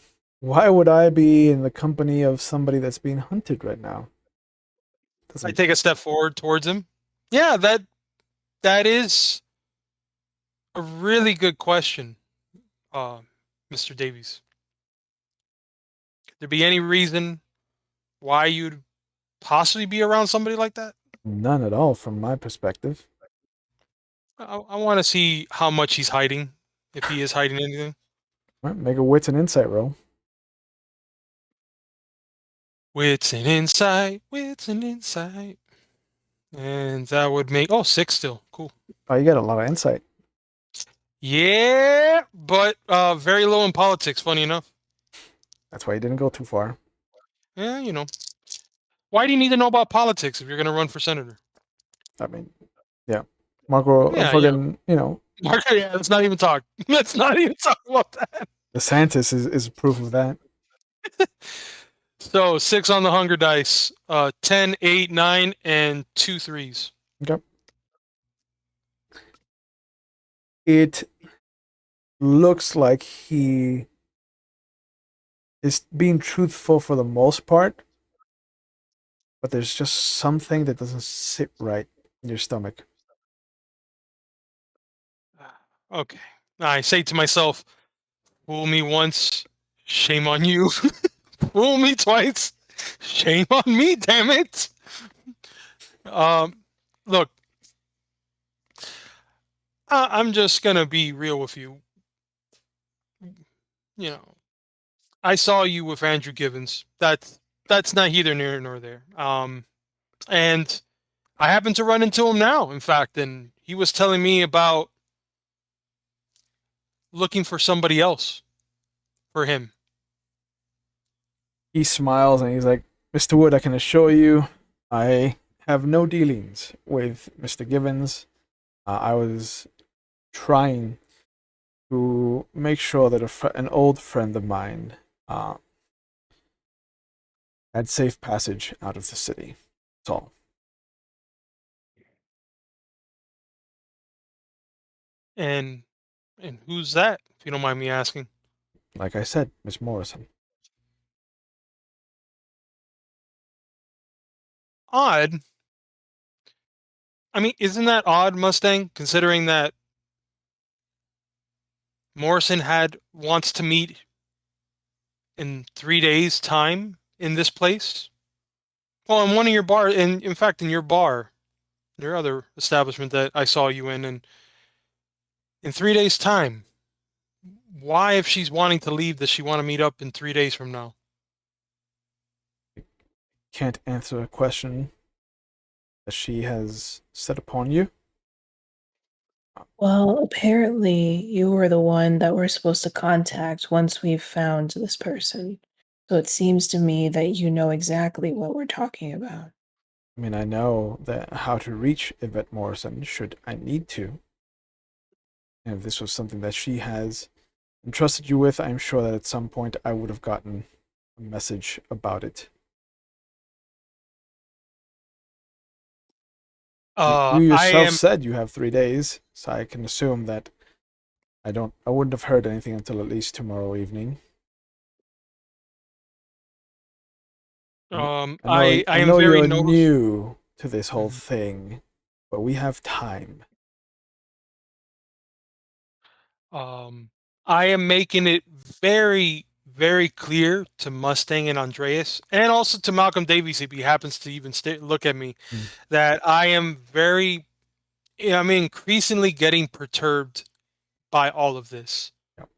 A: why would I be in the company of somebody that's being hunted right now?
B: I
A: Doesn't
B: take a step forward towards him. Yeah, that is a really good question, uh, Mr. Davies. There be any reason why you'd possibly be around somebody like that?
A: none at all from my perspective.
B: I want to see how much he's hiding, if he is hiding anything.
A: All right, make a wits and insight roll.
B: Wits and insight, wits and insight. And that would make, oh, 6 still. Cool.
A: Oh, you got a lot of insight.
B: Yeah, but very low in politics, funny enough.
A: That's why you didn't go too far.
B: Yeah, why do you need to know about politics if you're going to run for senator?
A: I mean, yeah. Marco,
B: Yeah,
A: fucking,
B: Mark, yeah, let's not even talk. Let's not even talk about that.
A: DeSantis is proof of that.
B: So 6 on the hunger dice, 10, 8, 9, and 2 threes.
A: Okay. It looks like he is being truthful for the most part, but there's just something that doesn't sit right in your stomach.
B: Okay. I say to myself, fool me once, shame on you. Fool me twice, shame on me, damn it. Um, Look, I'm just gonna be real with you. You know, I saw you with Andrew Gibbons. That's not either near nor there. And I happen to run into him now, in fact, and he was telling me about looking for somebody else for him.
A: He smiles and he's like, Mr. Wood, I can assure you, I have no dealings with Mr. Gibbons. I was trying to make sure that an old friend of mine had safe passage out of the city. That's all.
B: And who's that, if you don't mind me asking?
A: Like I said, Miss Morrison.
B: Odd. I mean, isn't that odd, Mustang, considering that Morrison wants to meet in 3 days' time in this place? Well, in one of your in fact, in your bar, your other establishment that I saw you and in 3 days' time. Why, if she's wanting to leave, does she want to meet up in 3 days from now?
A: Can't answer a question that she has set upon you.
C: Well, apparently you were the one that we're supposed to contact once we've found this person. So it seems to me that you know exactly what we're talking about.
A: I mean, I know that how to reach Ivette Morrison should I need to. And if this was something that she has entrusted you with, I'm sure that at some point I would have gotten a message about it. You
B: I
A: yourself
B: am.
A: said you have 3 days, so I can assume that I wouldn't have heard anything until at least tomorrow evening.
B: I
A: I
B: am
A: know
B: very
A: you're
B: notice.
A: new to this whole
B: Mhm.
A: thing, but we have time.
B: Um, I am making it very, very clear to Mustang and Andreas, and also to Malcolm Davies, if he happens to even look at me,
A: Mm.
B: that I'm increasingly getting perturbed by all of this,
A: Yep.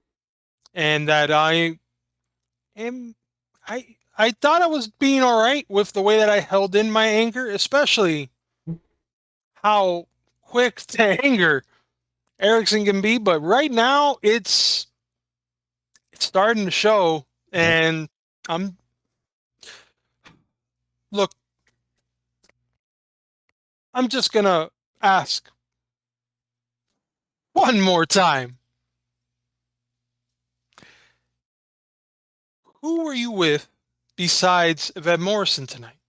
B: and that am, I thought I was being all right with the way that I held in my anger, especially how quick to anger Erikson can be, but right now it's starting to show,
A: Yep.
B: and I'm look, I'm just gonna ask one more time. Who were you with besides Ivette Morrison tonight?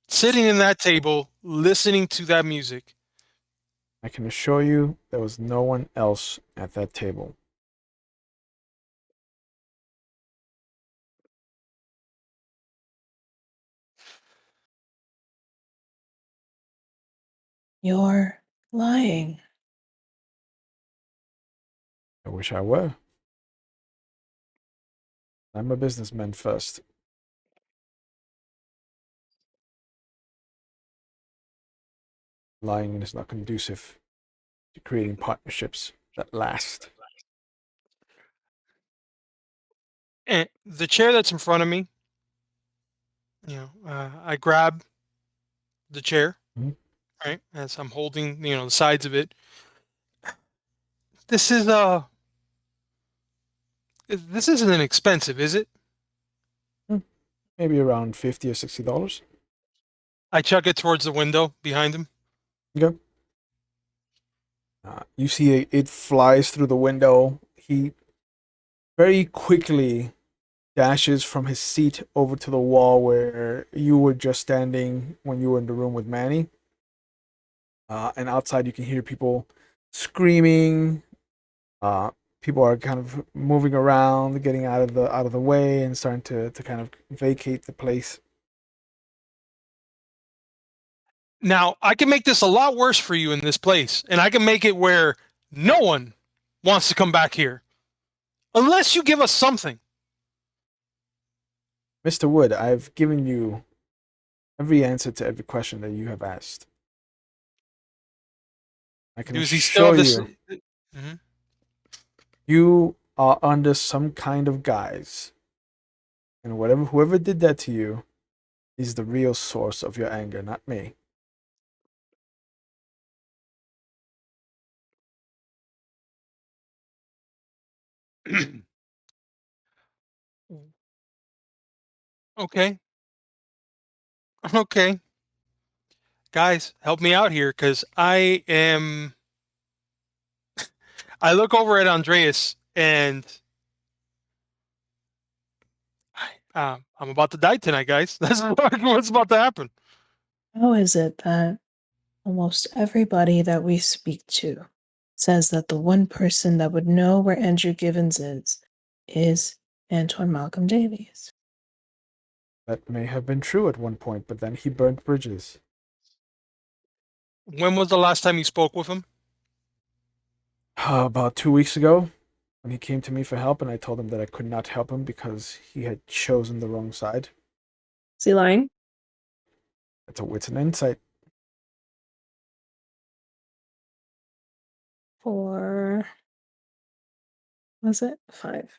B: Sitting in that table, listening to that music.
A: I can assure you there was no one else at that table.
C: You're lying.
A: I wish I were. I'm a businessman first. Lying is not conducive to creating partnerships that last.
B: And the chair that's in front of me, I grab the chair,
A: Mhm.
B: right, as I'm holding, the sides of it. This is this isn't inexpensive, is it?
A: Maybe around $50 or $60.
B: I chuck it towards the window behind him.
A: Okay. You see it flies through the window. He very quickly dashes from his seat over to the wall where you were just standing when you were in the room with Manny. And outside, you can hear people screaming. Uh, People are kind of moving around, getting out of the way, and starting to kind of vacate the place.
B: Now, I can make this a lot worse for you in this place, and I can make it where no one wants to come back here unless you give us something.
A: Mr. Wood, I've given you every answer to every question that you have asked. I can
B: Does he still
A: assure
B: have this?
A: you,
B: Mhm.
A: you are under some kind of guise, and whoever did that to you is the real source of your anger, not me.
B: Okay. Okay. Guys, help me out here because I look over at Andreas and I'm about to die tonight, guys. That's what's about to happen.
C: How is it that almost everybody that we speak to says that the one person that would know where Andrew Givens is Antoine Malcolm Davies?
A: That may have been true at one point, but then he burned bridges.
B: When was the last time you spoke with him?
A: About 2 weeks ago, when he came to me for help, and I told him that I could not help him because he had chosen the wrong side.
C: Is he lying?
A: It's an insight.
C: For was it 5?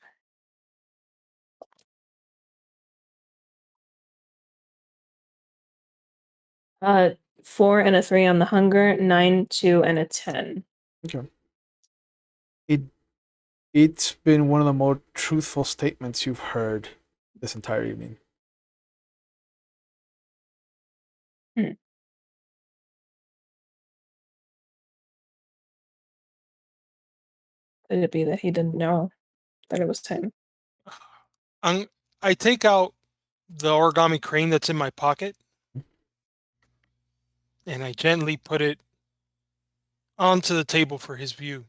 C: Uh, 4 and a 3 on the hunger, 9, 2, and a 10.
A: Okay. It's been one of the more truthful statements you've heard this entire evening.
C: Hmm. Could it be that he didn't know that it was him?
B: I take out the origami crane that's in my pocket and I gently put it onto the table for his view.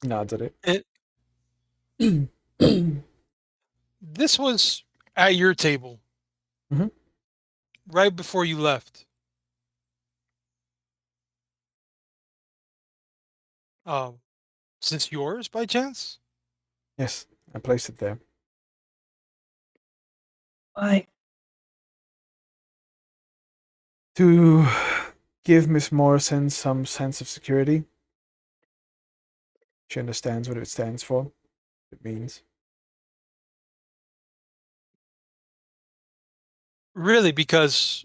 A: Nods at
B: It,
A: it.
B: this was at your table
A: Mhm.
B: right before you left. Uh, is this yours by chance?
A: Yes, I placed it there.
C: Why?
A: To give Miss Morrison some sense of security. She understands what it stands for, what it means.
B: Really, because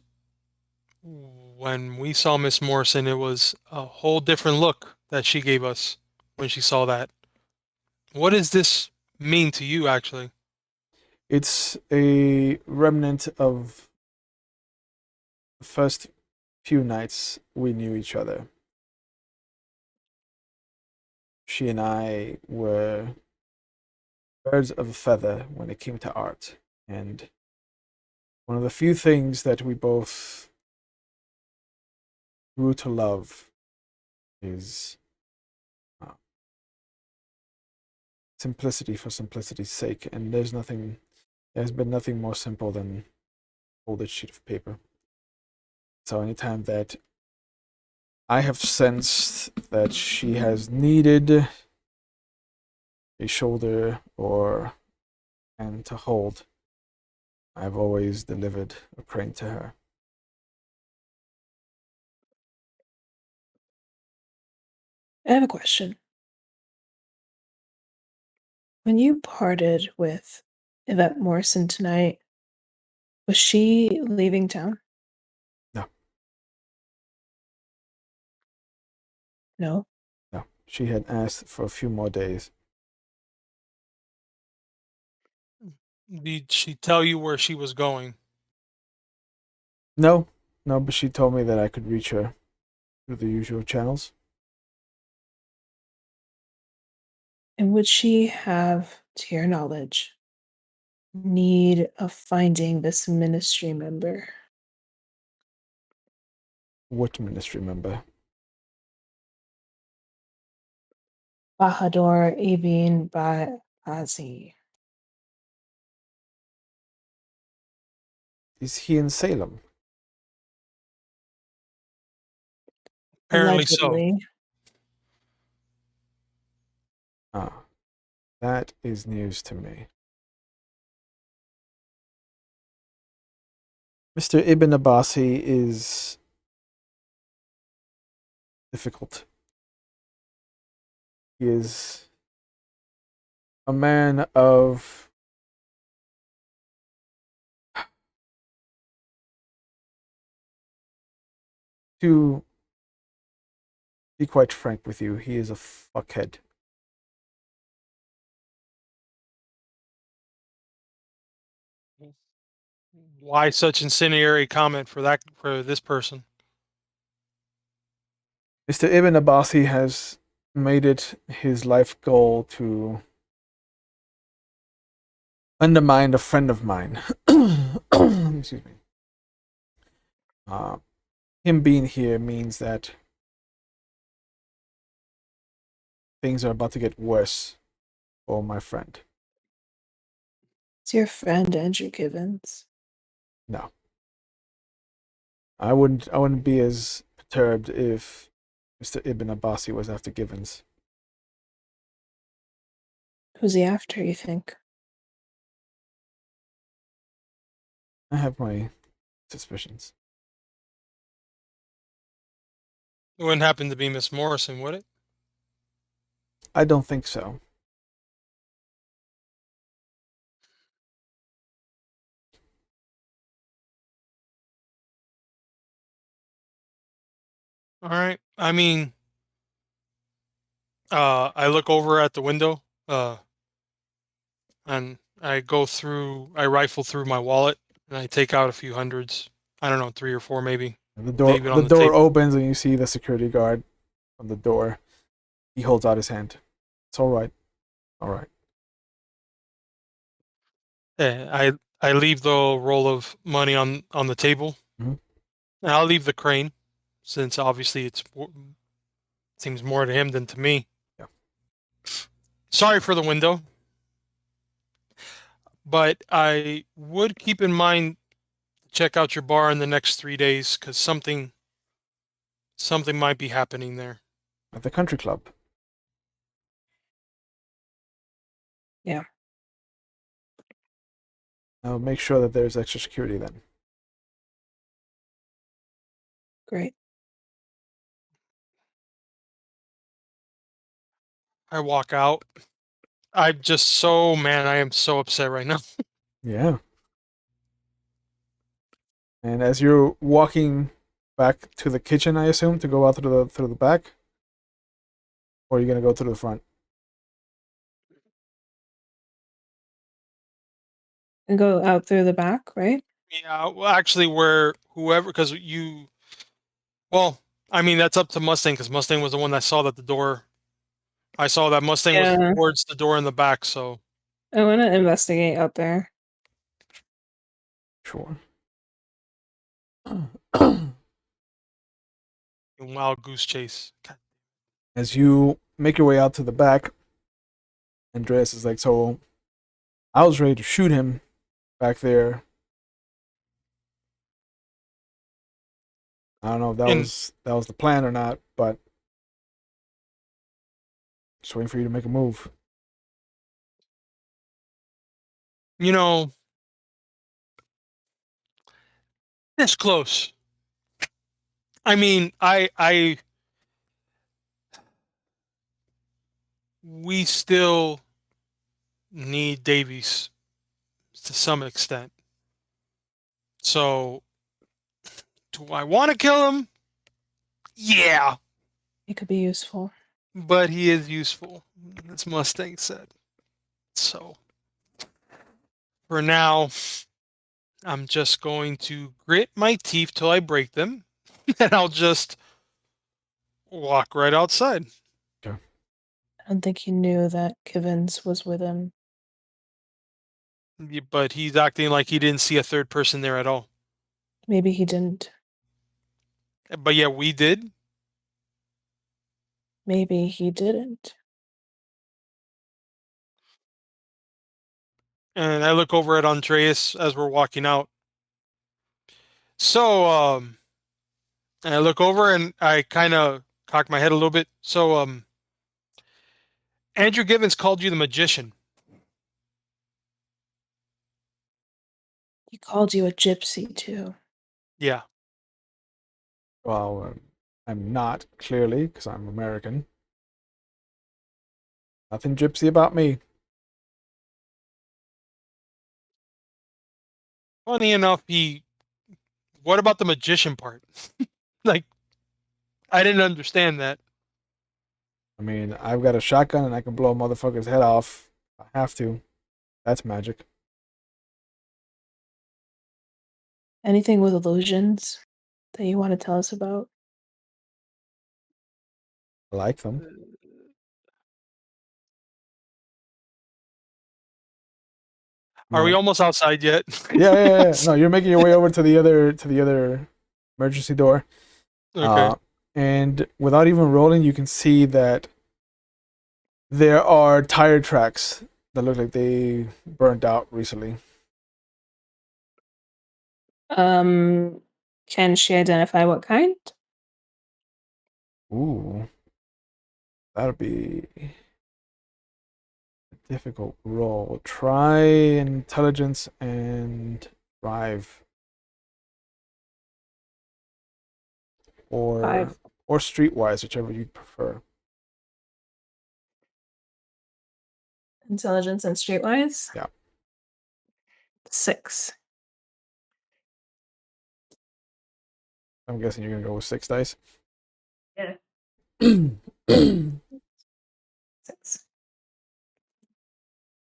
B: when we saw Miss Morrison, it was a whole different look that she gave us when she saw that. What does this mean to you, actually?
A: It's a remnant of the first few nights we knew each other. She and I were birds of a feather when it came to art, and one of the few things that we both grew to love is uh, simplicity for simplicity's sake. And there's been nothing more simple than a folded sheet of paper. So anytime that I have sensed that she has needed a shoulder or hand to hold, I've always delivered a crane to her.
C: I have a question. When you parted with Ivette Morrison tonight, was she leaving town?
A: No,
C: No.
A: no. She had asked for a few more days.
B: Did she tell you where she was going?
A: No, no, but she told me that I could reach her through the usual channels.
C: And would she have, to your knowledge, need of finding this ministry member?
A: What ministry member?
C: Bahadur Ibn Baazi.
A: Is he in Salem?
B: Apparently so.
C: Allegedly.
A: Ah, that is news to me. Mr. Ibn Abbasi is difficult. He is a man of to be quite frank with you, he is a fuckhead.
B: Why such incendiary comment for this person?
A: Mr. Ibn Abbasi has made it his life goal to undermine a friend of mine. Excuse me. Him being here means that things are about to get worse for my friend.
C: It's your friend, Andrew Givens.
A: No. I wouldn't be as perturbed if Mr. Ibn Abbasi was after Givens.
C: Who's he after, you think?
A: I have my suspicions.
B: It wouldn't happen to be Miss Morrison, would it?
A: I don't think so.
B: All right. I mean, I look over at the window, and I rifle through my wallet, and I take out a few hundreds. I don't know, 3 or 4 maybe. Leave it
A: The
B: on the
A: door
B: table.
A: opens and you see the security guard on the door. He holds out his hand. It's all right. All right.
B: I leave the roll of money on the table.
A: Mhm.
B: And I'll leave the crane, since obviously it seems more to him than to me.
A: Yeah.
B: Sorry for the window, but I would keep in mind to check out your bar in the next 3 days, because something might be happening there.
A: At the country club.
C: Yeah.
A: I'll make sure that there's extra security then.
C: Great.
B: I walk out. I am so upset right now.
A: Yeah. And as you're walking back to the kitchen, I assume, to go out through the back, or are you gonna go through the front?
C: And go out through the back, right?
B: Yeah, well, actually, where whoever, because well, I mean, that's up to Mustang, because Mustang was the one that saw that the door. I saw that Mustang was
C: Yeah.
B: towards the door in the back, so
C: I want to investigate out there.
A: Sure.
B: wild goose chase. God.
A: As you make your way out to the back, Andreas is like, so I was ready to shoot him back there. I don't know if
B: And
A: that was the plan or not, but just waiting for you to make a move.
B: you know, this close. I mean, we still need Davies to some extent. So, do I want to kill him? Yeah,
C: It could be useful.
B: but he is useful, as Mustang said. So, for now, I'm just going to grit my teeth till I break them, and I'll just walk right outside.
A: Okay.
C: I don't think he knew that Givens was with him.
B: But he's acting like he didn't see a third person there at all.
C: Maybe he didn't.
B: But yeah, we did.
C: Maybe he didn't.
B: And I look over at Andreas as we're walking out. So, and I look over and I kind of cock my head a little bit. So, Andrew Givens called you the magician.
C: He called you a gypsy, too.
B: Yeah.
A: Well, I'm not, clearly, because I'm American. Nothing gypsy about me.
B: Funny enough, what about the magician part? Like, I didn't understand that.
A: I mean, I've got a shotgun and I can blow a motherfucker's head off. I have to. That's magic.
C: Anything with illusions that you want to tell us about?
A: I like them.
B: Are we
A: No.
B: almost outside yet?
A: Yeah. No, you're making your way over to the other emergency door.
B: Okay.
A: And without even rolling, you can see that there are tire tracks that look like they burned out recently.
C: Can she identify what kind?
A: Ooh, that'll be a difficult roll. Try intelligence and drive, or
C: 5.
A: or streetwise, whichever you prefer.
C: Intelligence and streetwise?
A: Yeah.
C: 6.
A: I'm guessing you're gonna go with 6 dice.
C: Yeah.
A: Okay.
C: 6.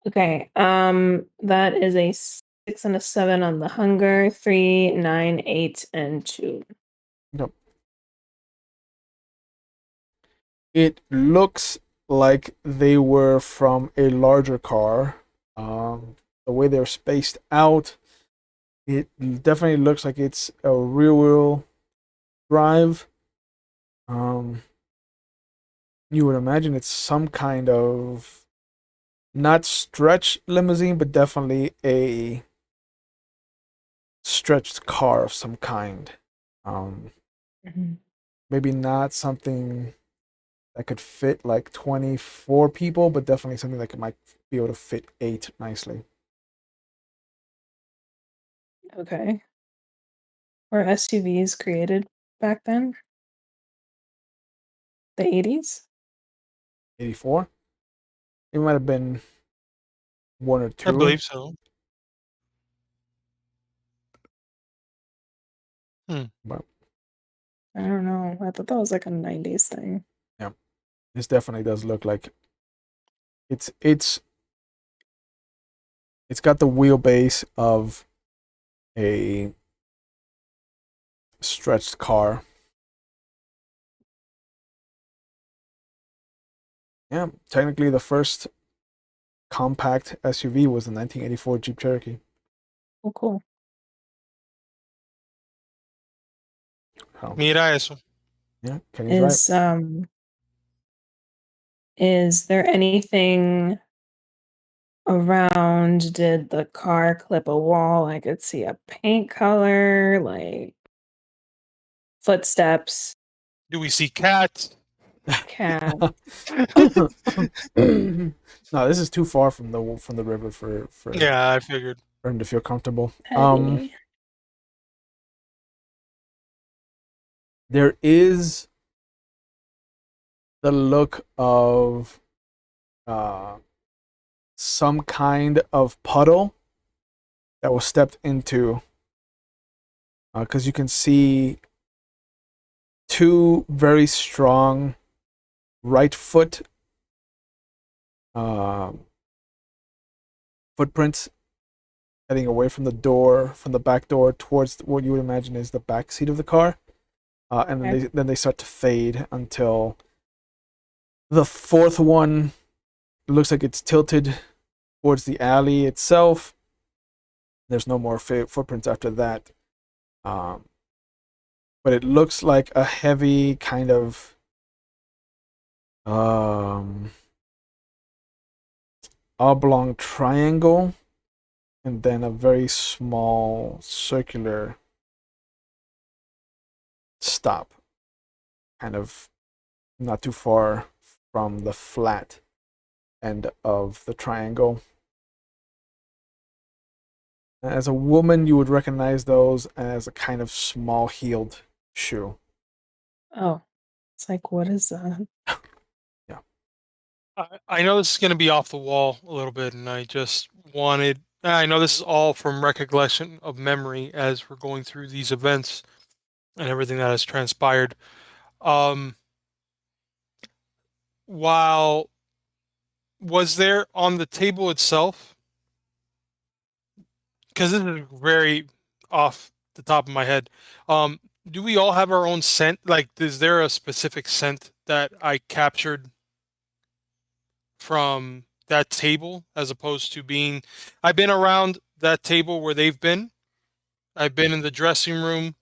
C: Okay. That is a 6 and a 7 on the hunger. 3, 9, 8, and 2.
A: It looks like they were from a larger car. The way they're spaced out, it definitely looks like it's a rear-wheel drive. You would imagine it's some kind of not stretch limousine, but definitely a stretched car of some kind. Um,
C: Mhm.
A: Maybe not something that could fit like 24 people, but definitely something that might be able to fit 8 nicely.
C: Okay. Were SUVs created back then? The 80s?
A: 84? It might have been one or
B: I
A: two.
B: believe so. Hmm.
A: But
C: I don't know. I thought that was like a 90s thing.
A: yeah, this definitely does look like it's got the wheelbase of a stretched car. Yeah, technically the first compact SUV was the 1984 Jeep Cherokee.
C: Oh, cool.
A: So,
B: Mira eso.
A: yeah, Kenny's right.
C: Is there anything around? Did the car clip a wall? I could see a paint color, like footsteps,
B: Do we see cats?
C: cat.
A: No, this is too far from the river
B: Yeah, I figured.
A: for him to feel comfortable.
C: Petty.
A: There is the look of uh, some kind of puddle that was stepped into, because you can see two very strong right foot footprints heading away from the door, from the back door towards what you would imagine is the back seat of the car, and
C: Okay.
A: then they start to fade until the fourth one looks like it's tilted towards the alley itself. There's no more footprints after that, but it looks like a heavy kind of oblong triangle, and then a very small circular stop, kind of not too far from the flat end of the triangle. As a woman, you would recognize those as a kind of small heeled shoe.
C: Oh, it's like, what is that?
A: Yeah.
B: I know this is going to be off the wall a little bit, and I just wanted. I know this is all from recollection of memory as we're going through these events and everything that has transpired. Um, while was there on the table itself, because this is very off the top of my head. Do we all have our own scent? Like, is there a specific scent that I captured from that table as opposed to being. I've been around that table where they've been. I've been in the dressing room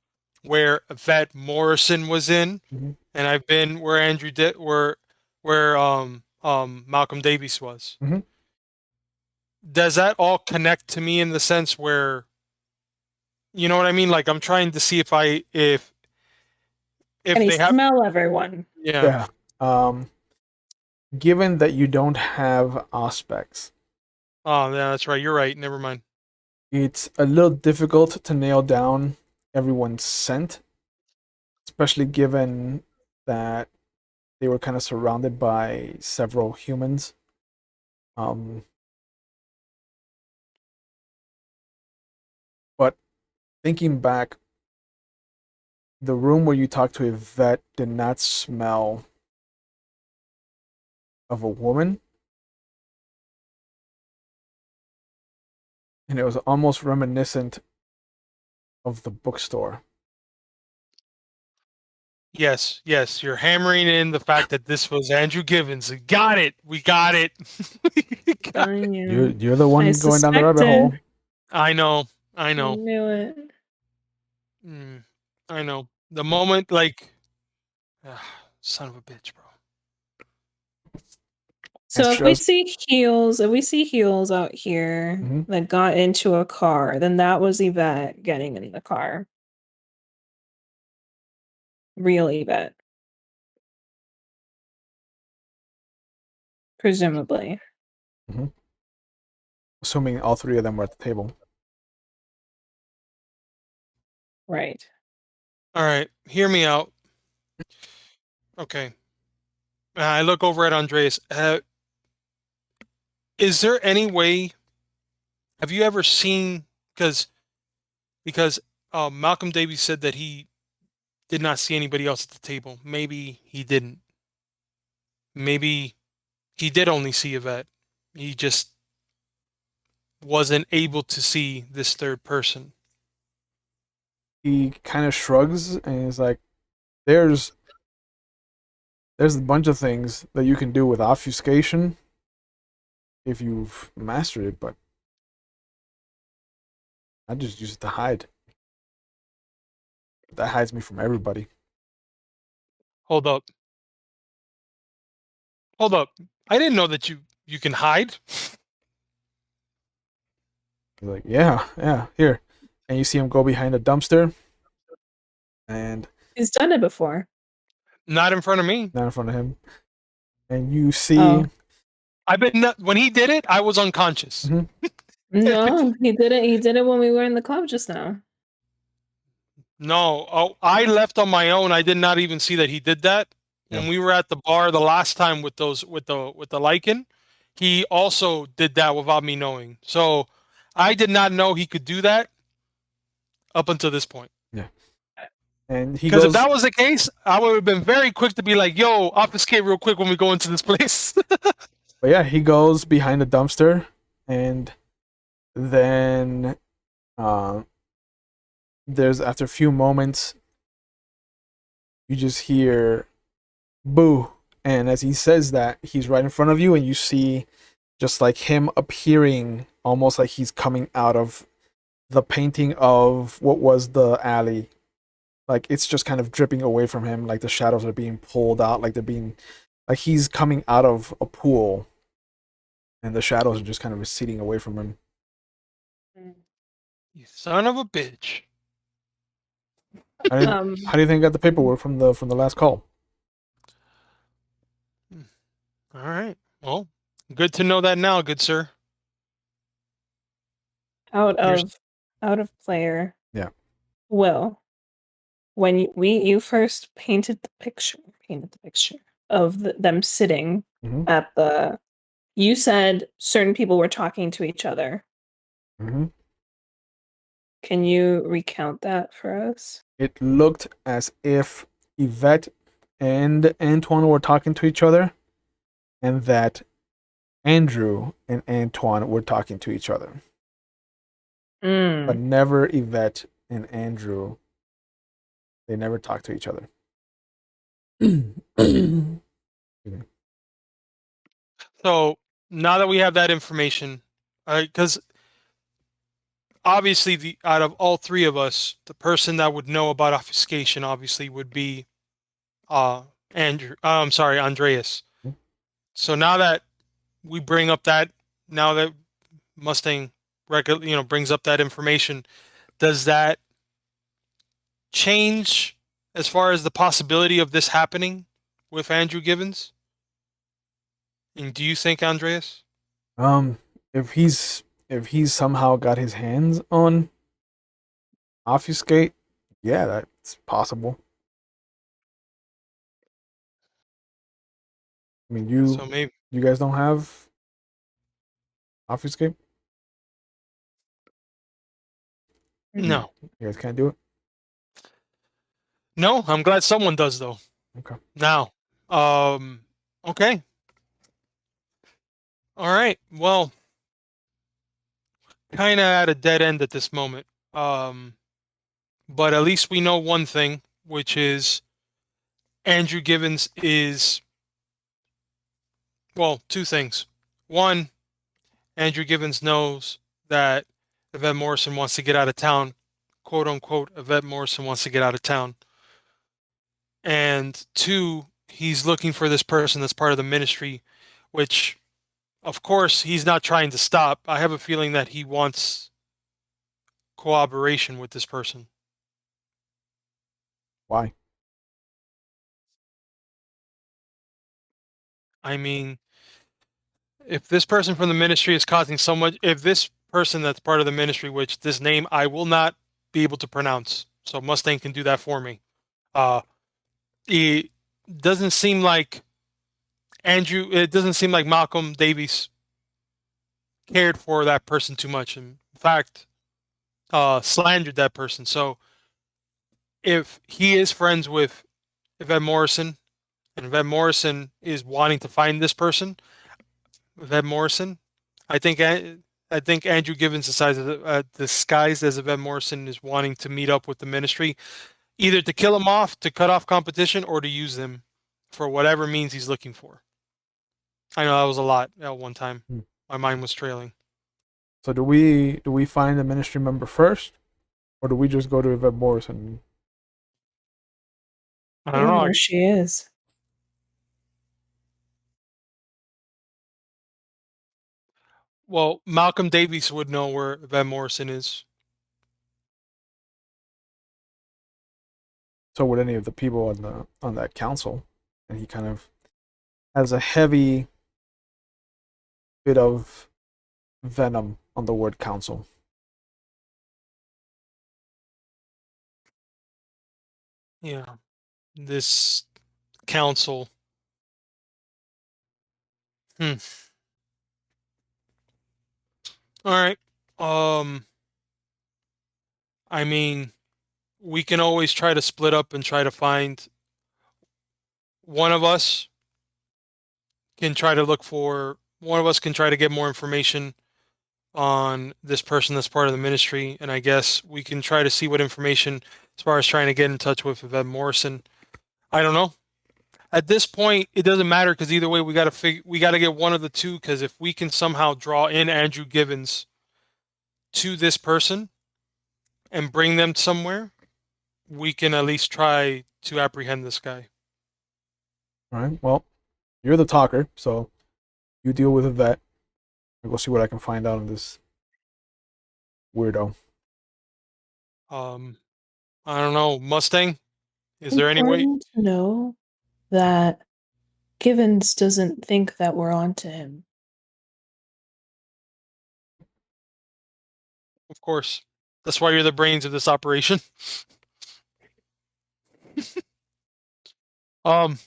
B: where Ivette Morrison was in,
A: Mhm.
B: and I've been where where Malcolm Davies was.
A: Mhm.
B: Does that all connect to me in the sense where, you know what I mean? Like I'm trying to see
C: Can
B: if
C: he
B: they have.
C: smell everyone?
B: Yeah.
A: Yeah. Given that you don't have aspects,
B: Oh, yeah, that's right. You're right. Never mind.
A: it's a little difficult to nail down everyone's scent, especially given that they were kind of surrounded by several humans. Um, but thinking back, the room where you talked to Yvette did not smell of a woman, and it was almost reminiscent of the bookstore.
B: Yes, yes. You're hammering in the fact that this was Andrew Givens. Got it. We got it. We got
C: I
B: it.
C: knew.
A: You're the
C: I
A: one going down the rabbit
C: suspected.
A: hole.
B: I know. I
C: I
B: know.
C: knew it.
B: Mm, I know. The moment, like, son of a bitch, bro.
A: It's
C: So
A: just
C: if we see heels out here
A: mhm.
C: that got into a car, then that was Yvette getting in the car. Real Yvette, presumably.
A: Mhm. Assuming all three of them were at the table.
C: Right.
B: All right. Hear me out. Okay. I look over at Andreas. Is there any way? Have you ever seen? Because Malcolm Davies said that he did not see anybody else at the table. Maybe he didn't. Maybe he did only see Yvette. He just wasn't able to see this third person.
A: He kind of shrugs and he's like, "There's there's a bunch of things that you can do with obfuscation if you've mastered it, but I just use it to hide. That hides me from everybody."
B: Hold up. Hold up. I didn't know that you can hide.
A: He's like, "Yeah, yeah, here." And you see him go behind a dumpster and
C: He's done it before.
B: Not in front of me.
A: not in front of him. And you see
C: Oh.
B: I've been when he did it, I was unconscious.
A: mhm,
C: No, he did it. He did it when we were in the club just now.
B: No, oh, I left on my own. I did not even see that he did that.
A: yeah.
B: When we were at the bar the last time with those with the lichen, he also did that without me knowing. So I did not know he could do that up until this point.
A: Yeah. And he
B: Because if
A: goes
B: that was the case, I would have been very quick to be like, "Yo, obfuscate real quick when we go into this place."
A: but yeah, he goes behind the dumpster and then uh, there's after a few moments you just hear boo, and as he says that, he's right in front of you and you see just like him appearing almost like he's coming out of the painting of what was the alley. Like it's just kind of dripping away from him, like the shadows are being pulled out, like they're being like he's coming out of a pool and the shadows are just kind of receding away from him.
B: You son of a bitch.
C: Um,
A: How do you think you got the paperwork from the last call?
B: All right. Well, good to know that now, good sir.
C: out
B: You're
C: of out of player.
A: Yeah.
C: Will, when you first painted the picture of them sitting
A: Mm-hmm.
C: at the. You said certain people were talking to each other.
A: Mm-hmm.
C: Can you recount that for us?
A: It looked as if Yvette and Antoine were talking to each other, and that Andrew and Antoine were talking to each other, but
C: Mm.
A: never Yvette and Andrew. They never talked to each other.
B: so now that we have that information, because obviously, out of all three of us, the person that would know about obfuscation obviously would be Andreas.
A: Hmm.
B: So now that we bring up that, now that Mustang brings up that information, does that change as far as the possibility of this happening with Andrew Givens? And do you think, Andreas?
A: Um, if he's somehow got his hands on obfuscate, yeah, that's possible. I mean,
B: So maybe
A: you guys don't have obfuscate.
C: Mm-mm.
B: no,
A: You guys can't do it.
B: no. I'm glad someone does though.
A: Okay.
B: Now, um, okay, all right. Well, kind of at a dead end at this moment. Um, but at least we know one thing, which is Andrew Givens is, well, two things. One, Andrew Givens knows that Ivette Morrison wants to get out of town, quote unquote. Ivette Morrison wants to get out of town. And two, he's looking for this person that's part of the ministry, which, of course, he's not trying to stop. I have a feeling that he wants cooperation with this person.
A: Why?
B: I mean, if this person from the ministry is causing so much, if this person that's part of the ministry, which this name I will not be able to pronounce, so Mustang can do that for me. Uh, it doesn't seem like it doesn't seem like Malcolm Davies cared for that person too much. In fact, slandered that person. So if he is friends with Ivette Morrison, and Ivette Morrison is wanting to find this person, Ivette Morrison, I think I think Andrew Givens disguised as Ivette Morrison is wanting to meet up with the ministry, either to kill him off, to cut off competition, or to use them for whatever means he's looking for. I know that was a lot at one time.
A: Hmm.
B: My mind was trailing.
A: So do we find the ministry member first, or do we just go to Yvette Morrison?
B: I
C: We
B: don't
C: don't
B: know.
C: know who she is.
B: Well, Malcolm Davies would know where Van Morrison is.
A: So would any of the people on that council? And he kind of has a heavy bit of venom on the word council.
B: Yeah, this council. Hmm. All right. Um, I mean, we can always try to split up and try to find one of us can try to look for one of us can try to get more information on this person that's part of the ministry, and I guess we can try to see what information as far as trying to get in touch with Yvette Morrison. I don't know. At this point, it doesn't matter because either way, we got to get one of the two. Because if we can somehow draw in Andrew Givens to this person and bring them somewhere, we can at least try to apprehend this guy.
A: All right. Well, you're the talker, so you deal with Yvette. I'll go see what I can find out on this weirdo.
B: Um, I don't know, Mustang. Is there any way?
C: Important to know that Givens doesn't think that we're on to him.
B: Of course, that's why you're the brains of this operation. Um,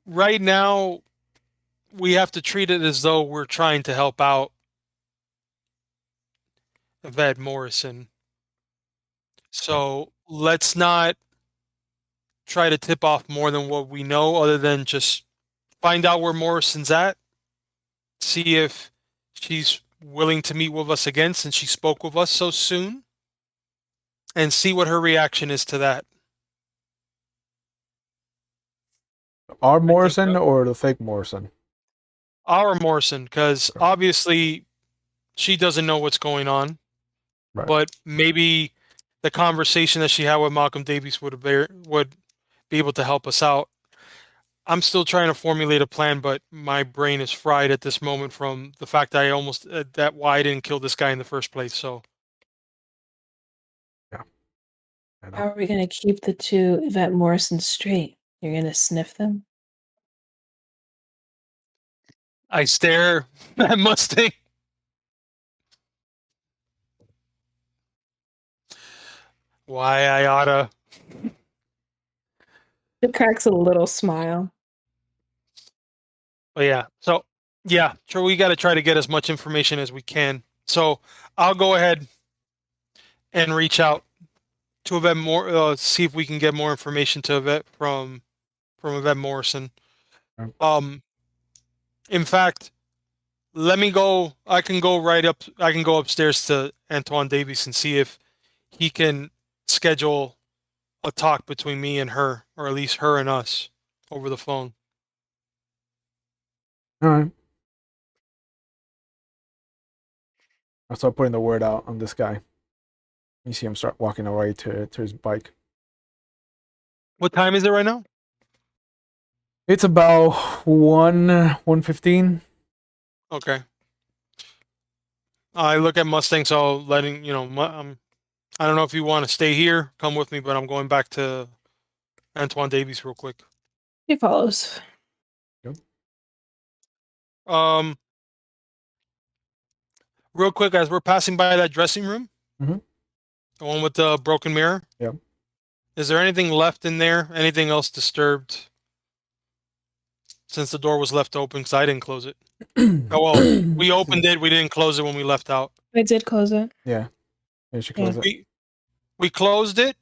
B: right now, we have to treat it as though we're trying to help out Ivette Morrison. So let's not try to tip off more than what we know, other than just find out where Morrison's at, see if she's willing to meet with us again since she spoke with us so soon, and see what her reaction is to that.
A: Our
B: I think
A: Morrison or the fake Morrison?
B: Our Morrison, because
A: Okay.
B: obviously she doesn't know what's going on,
A: Right.
B: but maybe the conversation that she had with Malcolm Davies would be able to help us out. I'm still trying to formulate a plan, but my brain is fried at this moment from the fact that I almost that why I didn't kill this guy in the first place. So
A: Yeah. I know.
C: How are we going to keep the two Ivette Morrison straight? You're going to sniff them?
B: I stare at Mustang. Why I oughta.
C: It cracks a little smile.
B: But yeah, so yeah, sure. We got to try to get as much information as we can. So I'll go ahead and reach out to Ivette see if we can get more information to Ivette from Ivette Morrison.
A: Okay.
B: In fact, let me go. I can go right up. I can go upstairs to Antoine Davies and see if he can schedule a talk between me and her, or at least her and us, over the phone.
A: All right. I'll start putting the word out on this guy. You see him start walking away to his bike.
B: What time is it right now?
A: It's about 1:15.
B: Okay. I look at Mustang, so letting I don't know if you want to stay here, come with me, but I'm going back to Antoine Davies real quick.
C: He follows.
B: Um, Real quick, as we're passing by that dressing room,
A: Mhm.
B: the one with the broken mirror.
A: Yep.
B: Is there anything left in there? Anything else disturbed? Since the door was left open, because I didn't close it. Oh well, we opened it. We didn't close it when we left out.
C: I did close it.
A: Yeah. You should close it.
B: We closed it.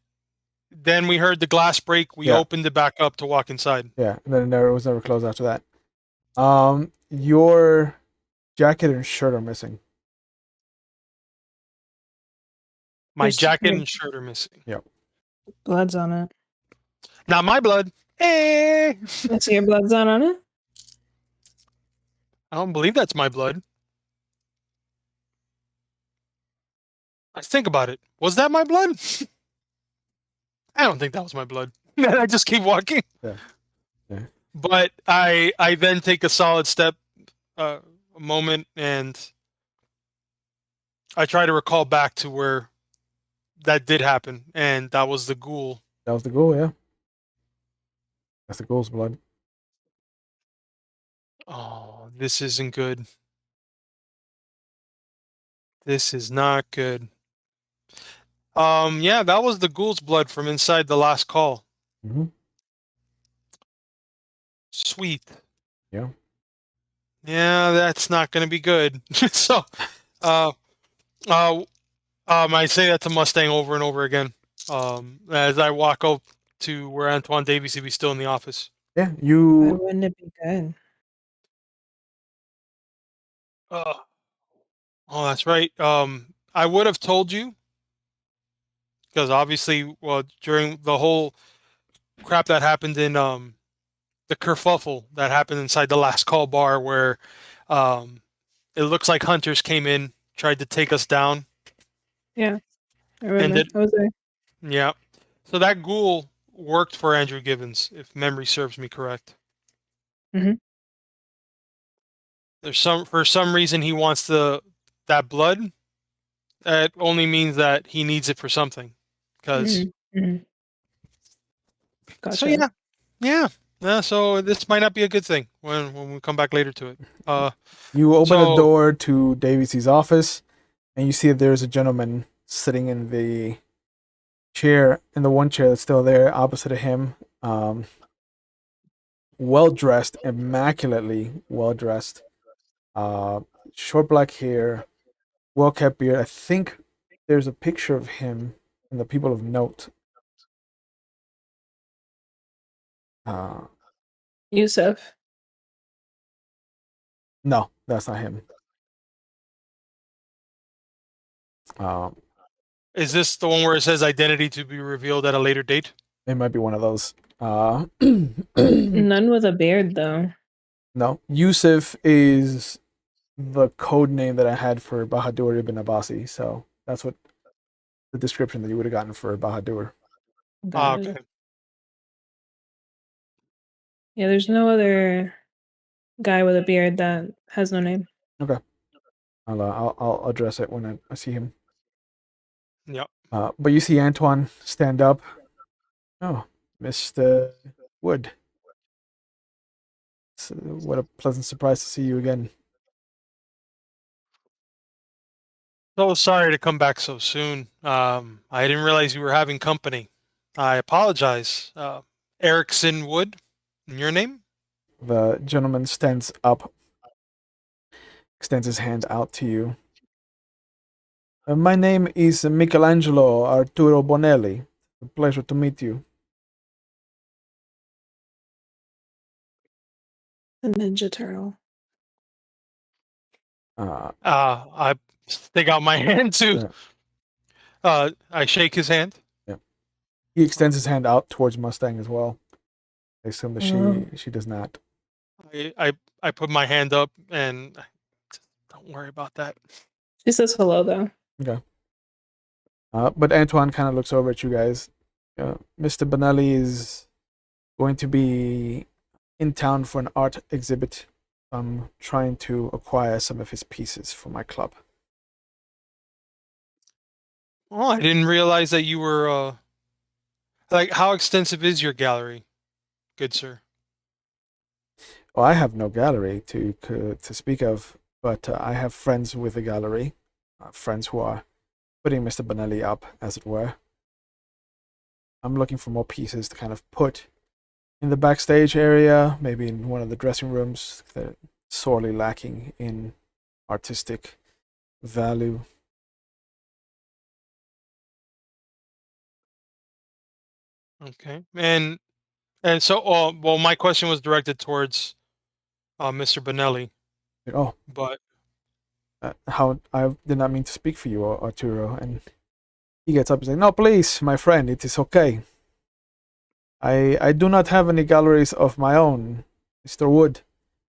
B: Then we heard the glass break. We
A: Yeah.
B: opened it back up to walk inside.
A: Yeah. And then it was never closed after that. Your jacket and shirt are missing.
B: My
C: There's
B: jacket and shirt are missing.
A: Yep.
C: Blood's on it.
B: Not my blood. Hey!
C: I see your blood's on it.
B: I don't believe that's my blood. Let's think about it. Was that my blood? I don't think that was my blood. I just keep walking.
A: Yeah. Yeah.
B: But I then take a solid step, a moment, and I try to recall back to where that did happen, and that was the ghoul.
A: That was the goal, yeah. That's the ghoul's blood.
B: Oh, this isn't good. This is not good. Yeah, that was the ghoul's blood from inside the last call.
A: Mm-hmm.
B: Sweet.
A: Yeah.
B: Yeah, that's not going to be good. So, I say that to Mustang over and over again. As I walk up to where Antoine Davies, if he's still in the office.
A: Yeah.
C: Why
A: You.
C: wouldn't it be good?
B: Oh, that's right. I would have told you because obviously, well, during the whole crap that happened in the kerfuffle that happened inside the last call bar, where it looks like hunters came in, tried to take us down.
C: Yeah, I
B: And
C: remember. I was there.
B: Yeah. So that ghoul worked for Andrew Gibbons, if memory serves me correct.
C: Mhm.
B: For some reason he wants that blood. It only means that he needs it for something. Because
C: Gotcha.
B: so yeah. So this might not be a good thing when we come back later to it.
A: You open the door to Davies' office, and you see that there's a gentleman sitting in the one chair that's still there opposite of him. Well dressed, immaculately well dressed. Short black hair, well kept beard. I think there's a picture of him in the People of Note.
C: Yusuf.
A: No, that's not him.
B: Is this the one where it says identity to be revealed at a later date?
A: It might be one of those.
C: None with a beard, though.
A: No, Yusuf is the code name that I had for Bahadur ibn Abbasi. So that's what the description that you would have gotten for Bahadur.
B: Ah,
C: Got it.
B: okay.
C: Yeah, there's no other guy with a beard that has no name.
A: Okay, I'll address it when I see him.
B: Yep.
A: But you see Antoine stand up. Oh, Mr. Wood. What a pleasant surprise to see you again.
B: So sorry to come back so soon. I didn't realize you were having company. I apologize. Erikson Woode, in your name?
A: The gentleman stands up, extends his hand out to you. My name is Michelangelo Arturo Bonelli. A pleasure to meet you.
C: The Ninja Turtle.
B: I stick out my hand too.
A: Yeah,
B: I shake his hand.
A: yeah. He extends his hand out towards Mustang as well. I assume that
C: Oh.
A: she does not.
B: I put my hand up and don't worry about that.
C: She says hello though.
A: Okay. But Antoine kind of looks over at you guys. Mr. Bonelli is going to be in town for an art exhibit. I'm trying to acquire some of his pieces for my club.
B: Oh, I didn't realize that you were like how extensive is your gallery, good sir?
A: Well, I have no gallery to speak of, but I have friends with a gallery, friends who are putting Mr. Bonelli up, as it were. I'm looking for more pieces to kind of put in the backstage area, maybe in one of the dressing rooms. They're sorely lacking in artistic value.
B: Okay. And so well my question was directed towards Mr. Bonelli,
A: Oh,
B: but
A: how I did not mean to speak for you, Arturo. And he gets up and says, "No, please, my friend, it is okay. I do not have any galleries of my own, Mr. Wood.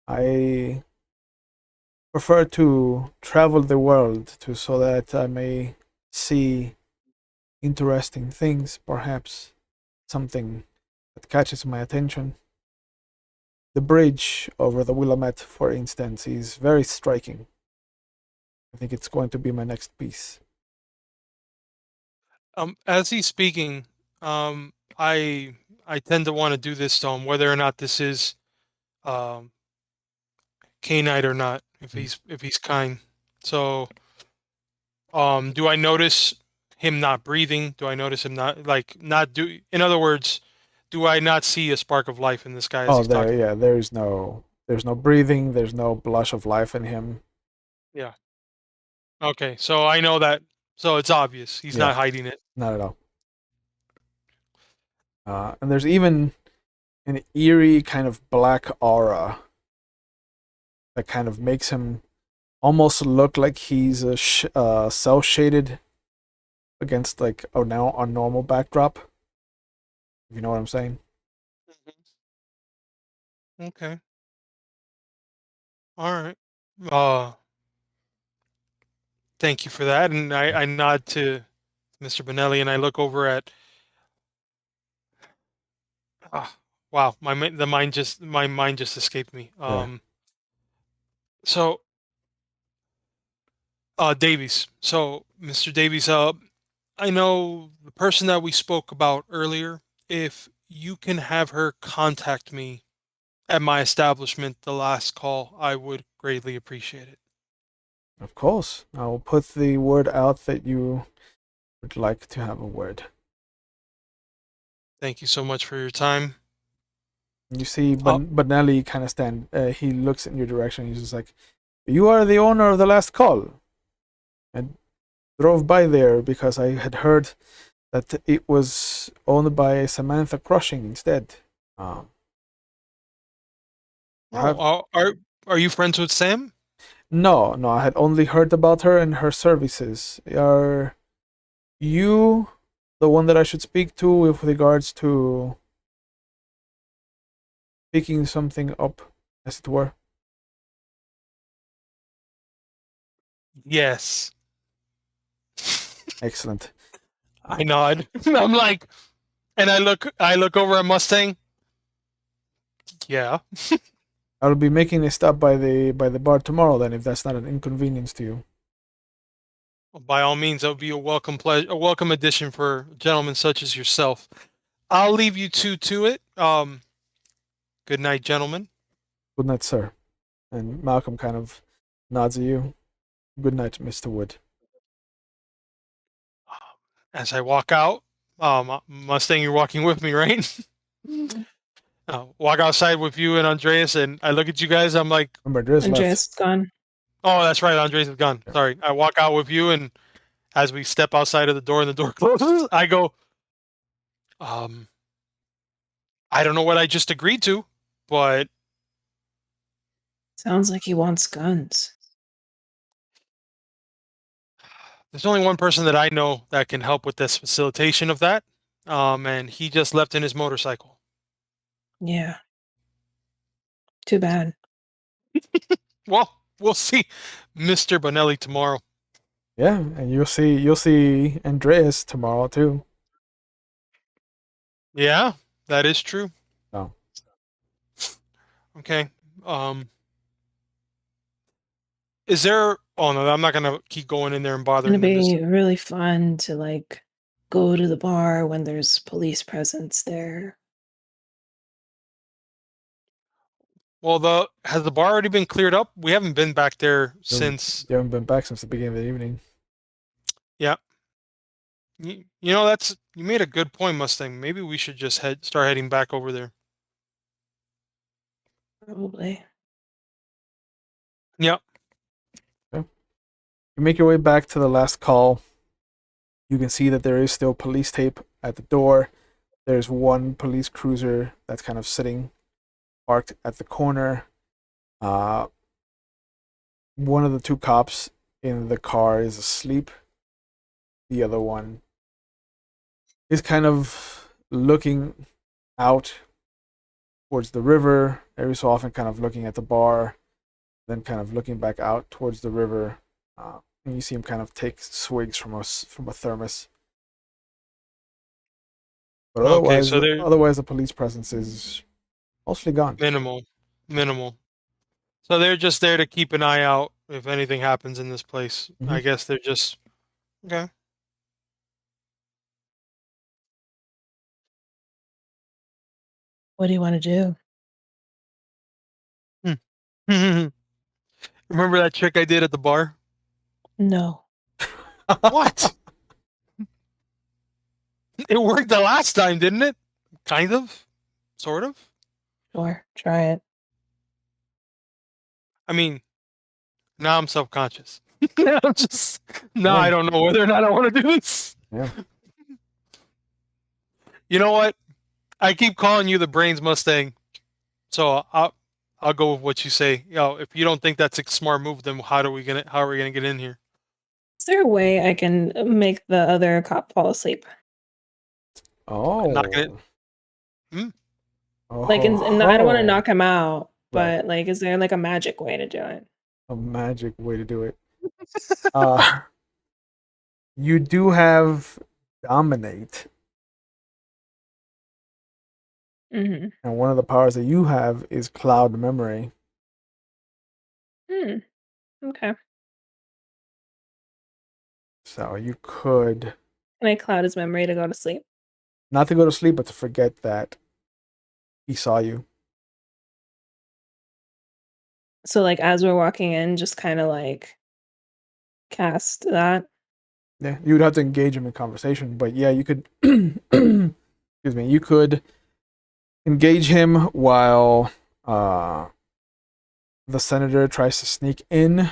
A: I prefer to travel the world to so that I may see interesting things, perhaps something that catches my attention. The bridge over the Willamette, for instance, is very striking. I think it's going to be my next piece."
B: as he's speaking, um I tend to want to do this to him, whether or not this is um canine or not,
A: Mm.
B: if he's kind. So do I notice him not breathing? Do I notice him not do in other words, do I not see a spark of life in this guy as
A: Oh,
B: he's talking?
A: yeah, there's no breathing, there's no blush of life in him.
B: Yeah. Okay, so I know that, so it's obvious. He's
A: Yeah,
B: not hiding it.
A: not at all. And there's even an eerie kind of black aura that kind of makes him almost look like he's cell shaded against like a normal backdrop. If you know what I'm saying.
B: Okay. All right. Uh, Thank you for that. And I nod to Mr. Benelli and I look over at, ah, wow, my mind just escaped me.
A: Yeah,
B: So, Davies. So, Mr. Davies, I know the person that we spoke about earlier. If you can have her contact me at my establishment, the last call, I would greatly appreciate it.
A: of course. I will put the word out that you would like to have a word.
B: Thank you so much for your time.
A: You see,
B: Oh,
A: Benelli kind of stand. He looks in your direction. He's just like, "You are the owner of the last call." I drove by there because I had heard that it was owned by Samantha Crushing instead. Um, have,
B: are you friends with Sam?
A: no, I had only heard about her and her services. Are you the one that I should speak to with regards to picking something up? as it were?
B: Yes.
A: Excellent.
B: I nod. I'm like, and I look over at Mustang. Yeah.
A: I'll be making a stop by the bar tomorrow then, if that's not an inconvenience to you.
B: By all means, that would be a welcome a welcome addition for gentlemen such as yourself. I'll leave you two to it. Good night, gentlemen.
A: Good night, sir. And Malcolm kind of nods at you. Good night, Mr. Wood.
B: As I walk out, Mustang, you're walking with me, right? Walk outside with you and Andreas, and I look at you guys. I'm like,
A: Remember, Andreas
C: Andreas
A: left.
C: is gone.
B: oh, that's right. Andreas is gone.
A: Yeah.
B: Sorry. I walk out with you, and as we step outside of the door and the door closes, I go, um, I don't know what I just agreed to, but
C: Sounds like he wants guns.
B: there's only one person that I know that can help with this facilitation of that. And he just left in his motorcycle.
C: Yeah. Too bad.
B: Well, we'll see Mr. Bonelli tomorrow.
A: Yeah, and you'll see Andreas tomorrow too.
B: Yeah, that is true.
A: Oh.
B: Okay. Is there? Oh no, I'm not gonna keep going in there and
C: It's gonna
B: bothering them.
C: be really fun to like go to the bar when there's police presence there.
B: Well, has the bar already been cleared up? We haven't been back there since.
A: You haven't been back since the beginning of the evening.
B: Yeah. You know, you made a good point, Mustang. Maybe we should just start heading back over there.
C: Probably.
B: Yep.
A: Okay. You make your way back to the last call. You can see that there is still police tape at the door. There's one police cruiser that's kind of sitting parked at the corner. One of the two cops in the car is asleep. The other one is kind of looking out towards the river, every so often kind of looking at the bar, then kind of looking back out towards the river. And you see him kind of take swigs from a thermos. But
B: Okay, so they're
A: otherwise the police presence is mostly gone.
B: minimal. So they're just there to keep an eye out if anything happens in this place.
A: Mhm.
B: I guess they're just okay.
C: What do you want to do?
B: Remember that trick I did at the bar?
C: No.
B: What? It worked the last time, didn't it? Kind of, sort of.
C: Sure. Try it.
B: I mean, now I'm self-conscious. I'm just now
A: Yeah.
B: I don't know whether or not I want to do this.
A: Yeah.
B: You know what? I keep calling you the brains Mustang, so I'll go with what you say. You know, if you don't think that's a smart move, then how are we gonna get in here?
C: Is there a way I can make the other cop fall asleep?
A: Oh.
B: Not gonna.
C: Like, I don't want to knock him out,
A: Right.
C: but like, is there like a magic way to do it?
A: A magic way to do it. You do have dominate,
C: Mm-hmm.
A: and one of the powers that you have is cloud memory.
C: Okay.
A: So you could
C: Can I cloud his memory to go to sleep?
A: not to go to sleep, but to forget that he saw you.
C: So like as we're walking in, just kind of like cast that.
A: Yeah, you would have to engage him in conversation, but yeah, you could. Excuse me. You could engage him while the senator tries to sneak in,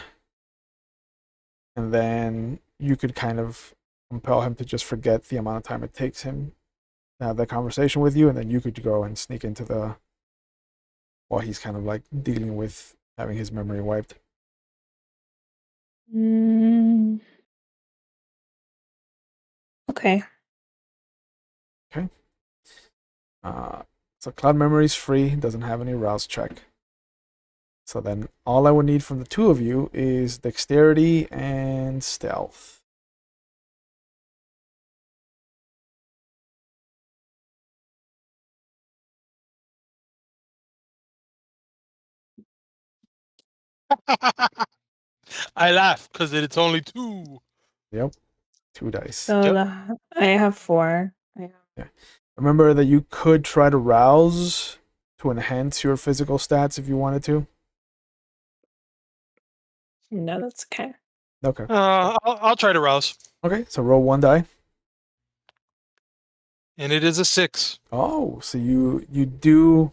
A: and then you could kind of compel him to just forget the amount of time it takes him to have that conversation with you, and then you could go and sneak into the while he's kind of like dealing with having his memory wiped.
C: Okay.
A: So cloud memory is free, doesn't have any rouse check. So then all I would need from the two of you is dexterity and stealth.
B: I laugh because it's only 2.
A: Yep. 2 dice.
C: So I have 4.
A: Yeah. Remember that you could try to rouse to enhance your physical stats if you wanted to.
C: No, that's okay.
A: Okay.
B: I'll try to rouse.
A: Okay, so roll 1 die.
B: And it is a 6.
A: Oh, so you do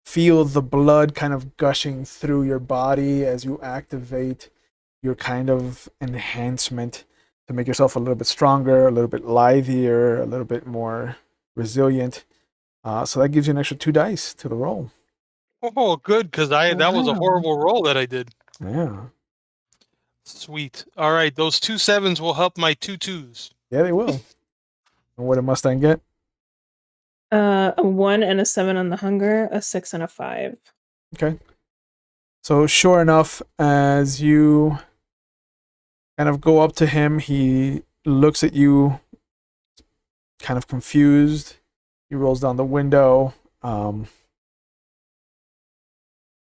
A: feel the blood kind of gushing through your body as you activate your kind of enhancement to make yourself a little bit stronger, a little bit lithier, a little bit more resilient. So that gives you an extra 2 dice to the roll.
B: Oh, good, because that was a
C: Wow.
B: horrible roll that I did.
A: Yeah.
B: Sweet. All right, those 2 7s will help my 2 2s.
A: Yeah, they will. And what did Mustang get?
C: A 1 and a 7 on the hunger, a 6 and a 5.
A: Okay. So sure enough, as you kind of go up to him, he looks at you kind of confused. He rolls down the window.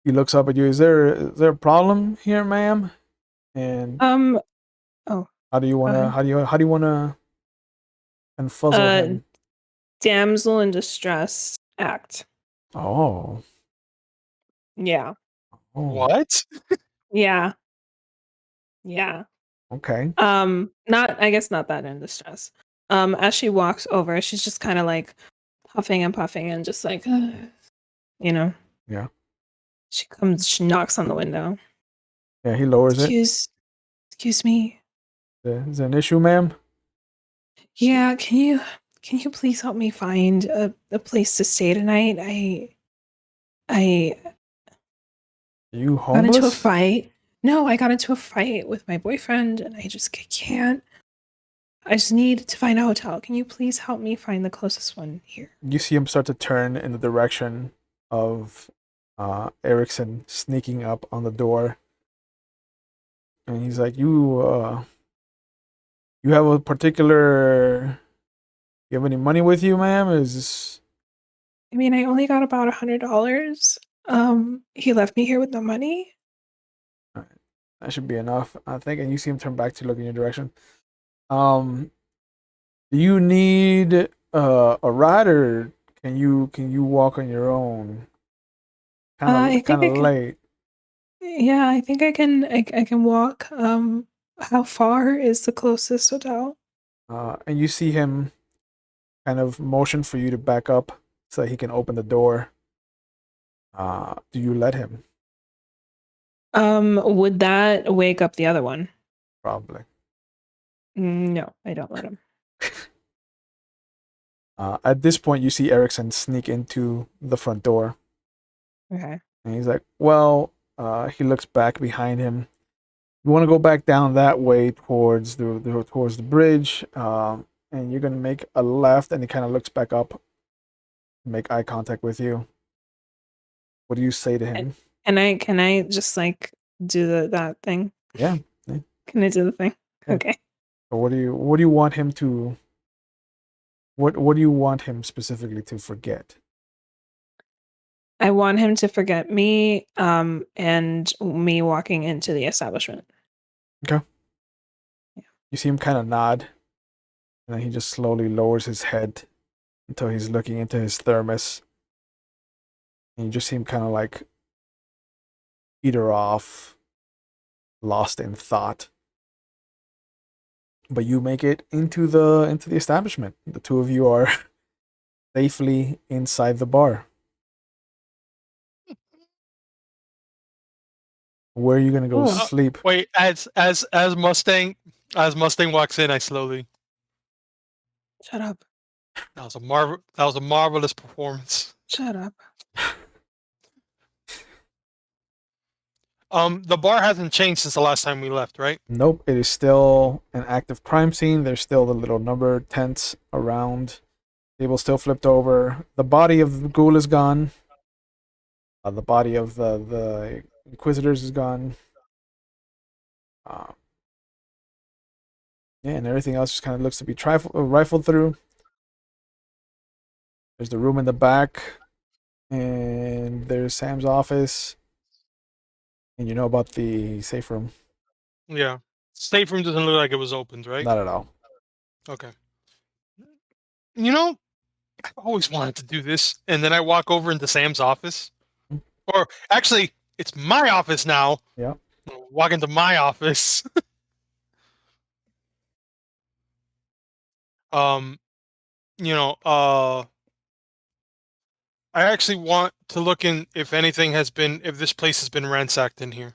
A: He looks up at you. Is there a problem here, ma'am? And
C: Oh,
A: how do you want to
C: ahead.
A: how do you want to unfuzzle him?
C: Damsel in distress act.
A: Oh.
C: Yeah.
A: Oh.
B: What?
C: Yeah. Yeah.
A: Okay.
C: I guess not that in distress. As she walks over, she's just kind of like huffing and puffing and just like, you know.
A: Yeah.
C: She knocks on the window.
A: Yeah, he lowers it.
C: Excuse me.
A: Is there an issue, ma'am?
C: Yeah, can you please help me find a place to stay tonight? I
A: You
C: got into a
A: homeless?
C: fight. No, I got into a fight with my boyfriend and I can't. I just need to find a hotel. Can you please help me find the closest one here?
A: You see him start to turn in the direction of Erikson sneaking up on the door. And he's like, you have a particular, you have any money with you, ma'am? Is this...
C: I mean, I only got about $100. He left me here with no money.
A: That should be enough, I think. And you see him turn back to look in your direction. Do you need a ride, or can you walk on your own?
C: I think
A: Kind
C: I
A: of
C: can.
A: late.
C: Yeah, I think I can. I can walk. How far is the closest hotel?
A: And you see him kind of motion for you to back up so that he can open the door. Do you let him?
C: Would that wake up the other one?
A: Probably.
C: No, I don't let him.
A: At this point, you see Erikson sneak into the front door.
C: Okay.
A: And he's like, well, he looks back behind him. You want to go back down that way towards the bridge, and you're gonna make a left. And he kind of looks back up, make eye contact with you. What do you say to him?
C: Can I just like do that thing?
A: Yeah.
C: Can I do the thing?
A: Yeah.
C: Okay.
A: So what do you want him to? What do you want him specifically to forget?
C: I want him to forget me, and me walking into the establishment.
A: Okay. Yeah. You see him kind of nod, and then he just slowly lowers his head until he's looking into his thermos. And you just see him kind of like peter off, lost in thought. But you make it into the establishment. The two of you are safely inside the bar. Where are you gonna go sleep?
B: Wait, as Mustang walks in, I slowly.
C: Shut up.
B: That was a marvelous performance.
C: Shut up.
B: The bar hasn't changed since the last time we left, right?
A: Nope, it is still an active crime scene. There's still the little number tents around. Table still flipped over. The body of the ghoul is gone. The body of the Inquisitors is gone. Yeah, and everything else just kind of looks to be rifled through. There's the room in the back, and there's Sam's office, and you know about the safe room.
B: Yeah. Safe room doesn't look like it was opened, right?
A: Not at all.
B: Okay. You know, I've always wanted to do this, and then I walk over into Sam's office. Or actually, it's my office now.
A: Yeah.
B: Walk into my office. um, I actually want to look in if this place has been ransacked in here.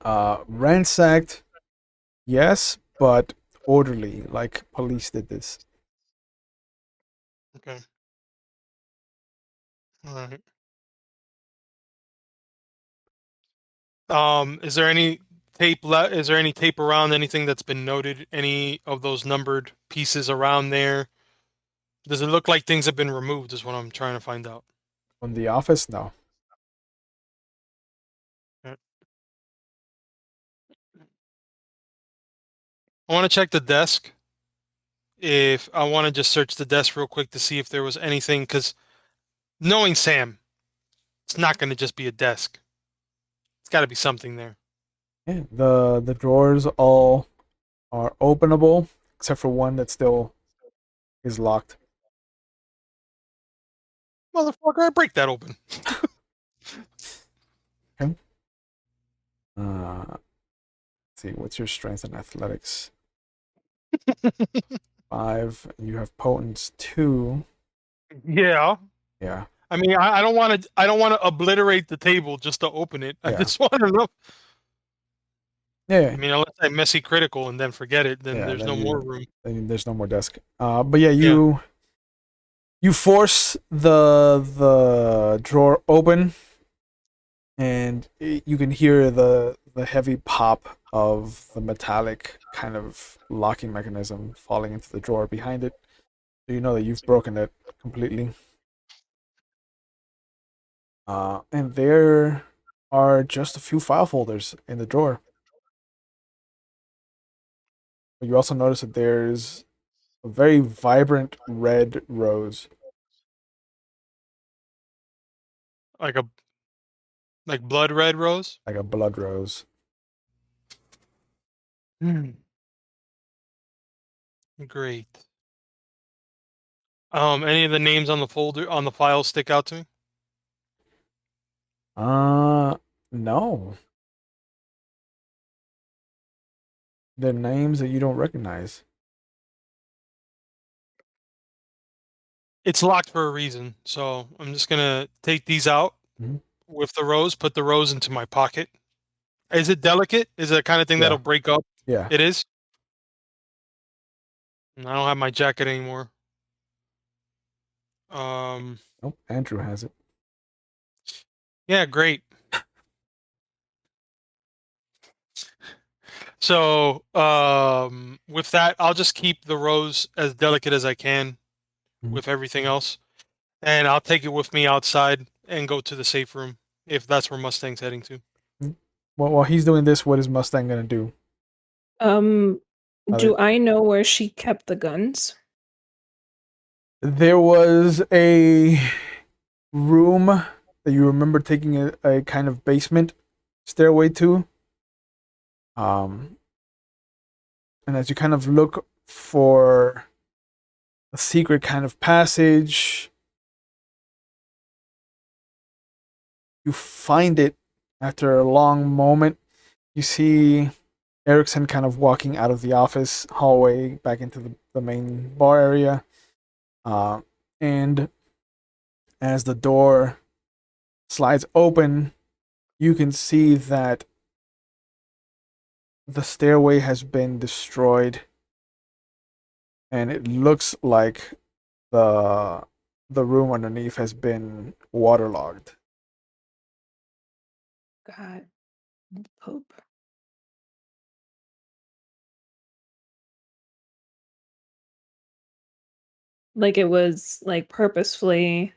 A: Ransacked, yes, but orderly, like police did this.
B: Okay. All right. Is there any is there any tape around anything that's been noted? Any of those numbered pieces around there? Does it look like things have been removed is what I'm trying to find out.
A: From the office, no.
B: Okay. I want to check the desk. If I want to just search the desk real quick to see if there was anything, because knowing Sam, it's not going to just be a desk. It's got to be something there.
A: Yeah, the drawers all are openable, except for one that still is locked.
B: Motherfucker, I break that open.
A: Okay. Let's see, what's your strength in athletics? 5. You have potence 2.
B: Yeah.
A: Yeah.
B: I mean, I don't want to. I don't want to obliterate the table just to open it. I
A: Yeah.
B: just want to know.
A: Yeah.
B: I mean, unless I messy critical and then forget it, then
A: Yeah,
B: there's no more room.
A: then there's no more desk. But yeah, you force the drawer open, and you can hear the heavy pop of the metallic kind of locking mechanism falling into the drawer behind it. So you know that you've broken it completely. And there are just a few file folders in the drawer. But you also notice that there's a very vibrant red rose.
B: Like a blood red rose.
A: Like a blood rose.
B: Great. Any of the names on the folder on the file stick out to me?
A: No. They're names that you don't recognize.
B: It's locked for a reason, so I'm just gonna take these out
A: Mhm.
B: with the rose. Put the rose into my pocket. Is it delicate? Is it the kind of thing
A: Yeah.
B: that'll break up?
A: Yeah.
B: It is. I don't have my jacket anymore.
A: Nope. Andrew has it.
B: Yeah, great. So, with that, I'll just keep the rose as delicate as I can
A: Mhm.
B: with everything else, and I'll take it with me outside and go to the safe room if that's where Mustang's heading to.
A: Well, while he's doing this, what is Mustang gonna do?
C: Do I know where she kept the guns?
A: There was a room that you remember taking a kind of basement stairway to. And as you kind of look for a secret kind of passage, you find it after a long moment. You see Erikson kind of walking out of the office hallway back into the main bar area. And as the door slides open, you can see that the stairway has been destroyed, and it looks like the the room underneath has been waterlogged.
C: God, poop. Like it was like purposefully.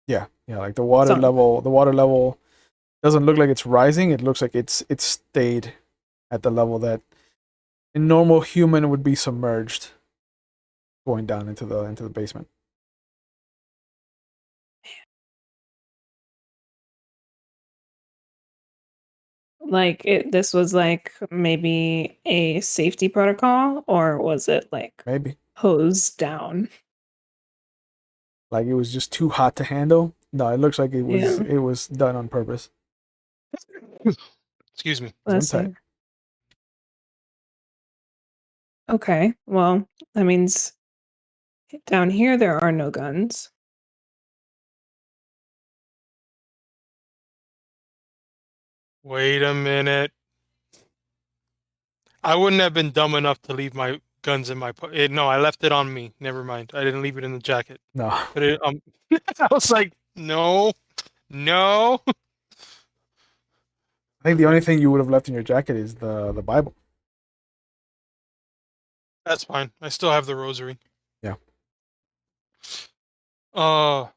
A: Yeah, like the
C: Sunk.
A: water level Doesn't look like it's rising. It looks like it's stayed at the level that a normal human would be submerged, going down into the basement.
C: Like this was like maybe a safety protocol, or was it like
A: Maybe
C: hosed down?
A: like it was just too hot to handle. No, it looks like
C: Yeah.
A: it was done on purpose.
B: Excuse me.
C: Let's
A: Tight.
C: see. Okay, well, that means down here there are no guns.
B: Wait a minute. I wouldn't have been dumb enough to leave my guns in my no, I left it on me. Never mind. I didn't leave it in the jacket.
A: No,
B: But it I was like, no, no.
A: I think the only thing you would have left in your jacket is the Bible.
B: That's fine. I still have the rosary.
A: Yeah.
B: So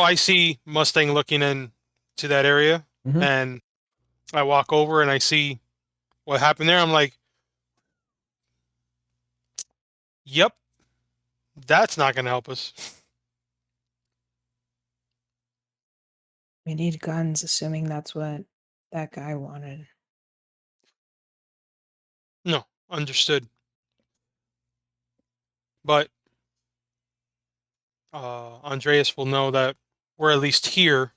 B: I see Mustang looking in to that area,
A: Mhm.
B: and I walk over and I see what happened there. I'm like, yep, that's not gonna help us.
C: We need guns, assuming that's what that guy wanted.
B: No, understood. But Andreas will know that we're at least here.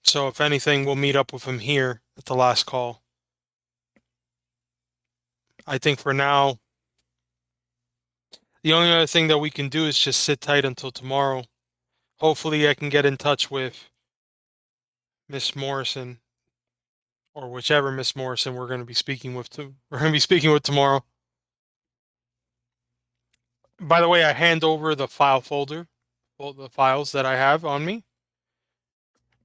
B: So if anything, we'll meet up with him here at the last call. I think for now, the only other thing that we can do is just sit tight until tomorrow. Hopefully, I can get in touch with Miss Morrison, or whichever Miss Morrison we're going to be speaking with. We're going to be speaking with tomorrow. By the way, I hand over the file folder, all the files that I have on me,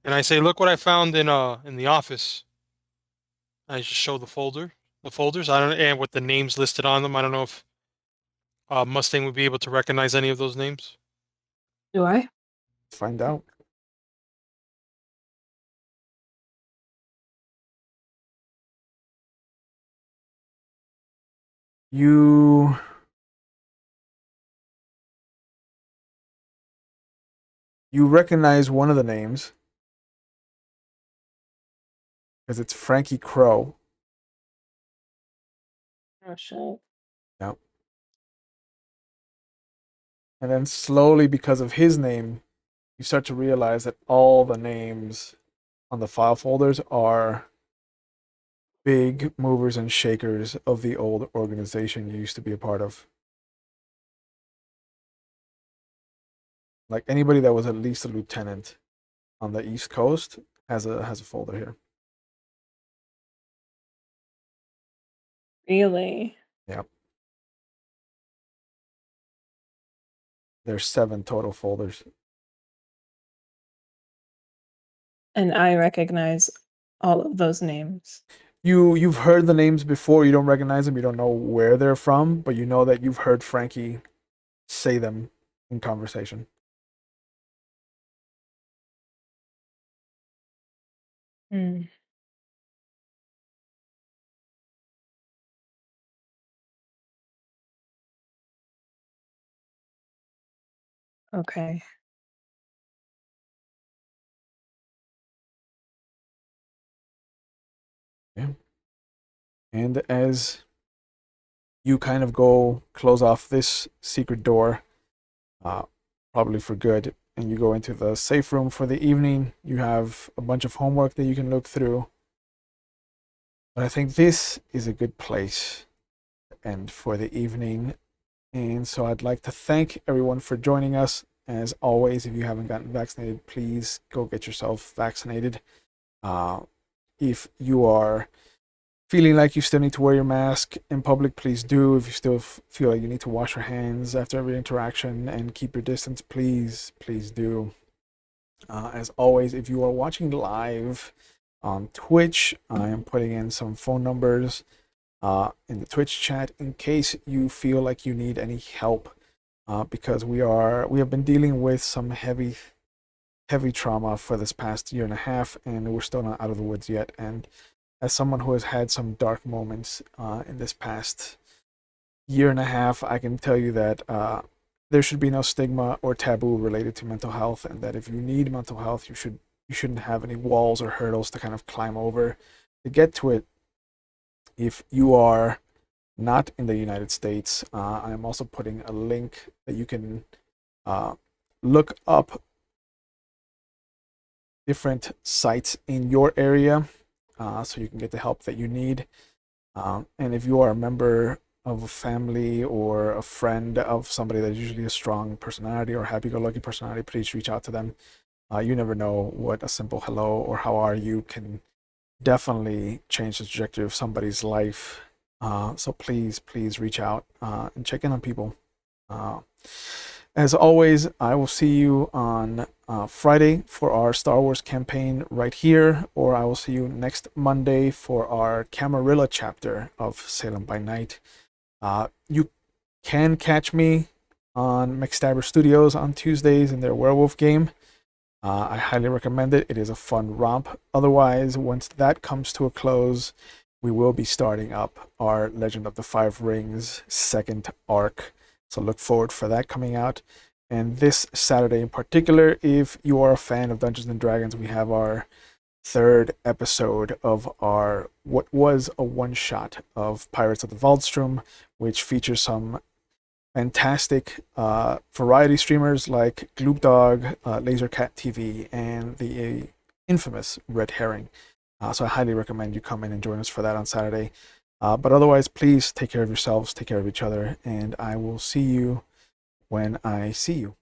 B: and I say, "Look what I found in the office." I just show the folders. I don't, and with the names listed on them. I don't know if Mustang would be able to recognize any of those names.
C: Do I?
A: Find out. You recognize one of the names because it's Frankie Crow.
C: Oh shit.
A: Yep. And then slowly, because of his name, you start to realize that all the names on the file folders are big movers and shakers of the old organization you used to be a part of. Like anybody that was at least a lieutenant on the East Coast has a folder here.
C: Really?
A: Yep. There's 7 total folders.
C: And I recognize all of those names.
A: You've heard the names before, you don't recognize them, you don't know where they're from, but you know that you've heard Frankie say them in conversation.
C: Hmm. Okay.
A: Yeah. And as you kind of go close off this secret door, probably for good, and you go into the safe room for the evening, you have a bunch of homework that you can look through. But I think this is a good place to end for the evening. And so I'd like to thank everyone for joining us. As always, if you haven't gotten vaccinated, please go get yourself vaccinated. If you are feeling like you still need to wear your mask in public, please do. If you still feel like you need to wash your hands after every interaction and keep your distance, please do. As always, if you are watching live on Twitch, I am putting in some phone numbers in the Twitch chat in case you feel like you need any help, because we have been dealing with some heavy heavy trauma for this past year and a half, and we're still not out of the woods yet. And as someone who has had some dark moments in this past year and a half, I can tell you that there should be no stigma or taboo related to mental health, and that if you need mental health, you shouldn't have any walls or hurdles to kind of climb over to get to it. If you are not in the United States, I am also putting a link that you can look up different sites in your area so you can get the help that you need. And if you are a member of a family or a friend of somebody that's usually a strong personality or happy-go-lucky personality, please reach out to them. You never know what a simple hello or how are you can definitely change the trajectory of somebody's life. So please reach out and check in on people. As always, I will see you on Friday for our Star Wars campaign right here, or I will see you next Monday for our Camarilla chapter of Salem by Night. You can catch me on McStabber Studios on Tuesdays in their werewolf game. I highly recommend it. It is a fun romp. Otherwise, once that comes to a close, we will be starting up our Legend of the Five Rings second arc. So look forward for that coming out. And this Saturday in particular, if you are a fan of Dungeons and Dragons, we have our third episode of our what was a one-shot of Pirates of the Waldstrom, which features some fantastic variety streamers like Gloopdog, Lasercat TV, and the infamous Red Herring. So I highly recommend you come in and join us for that on Saturday. But otherwise, please take care of yourselves, take care of each other, and I will see you when I see you.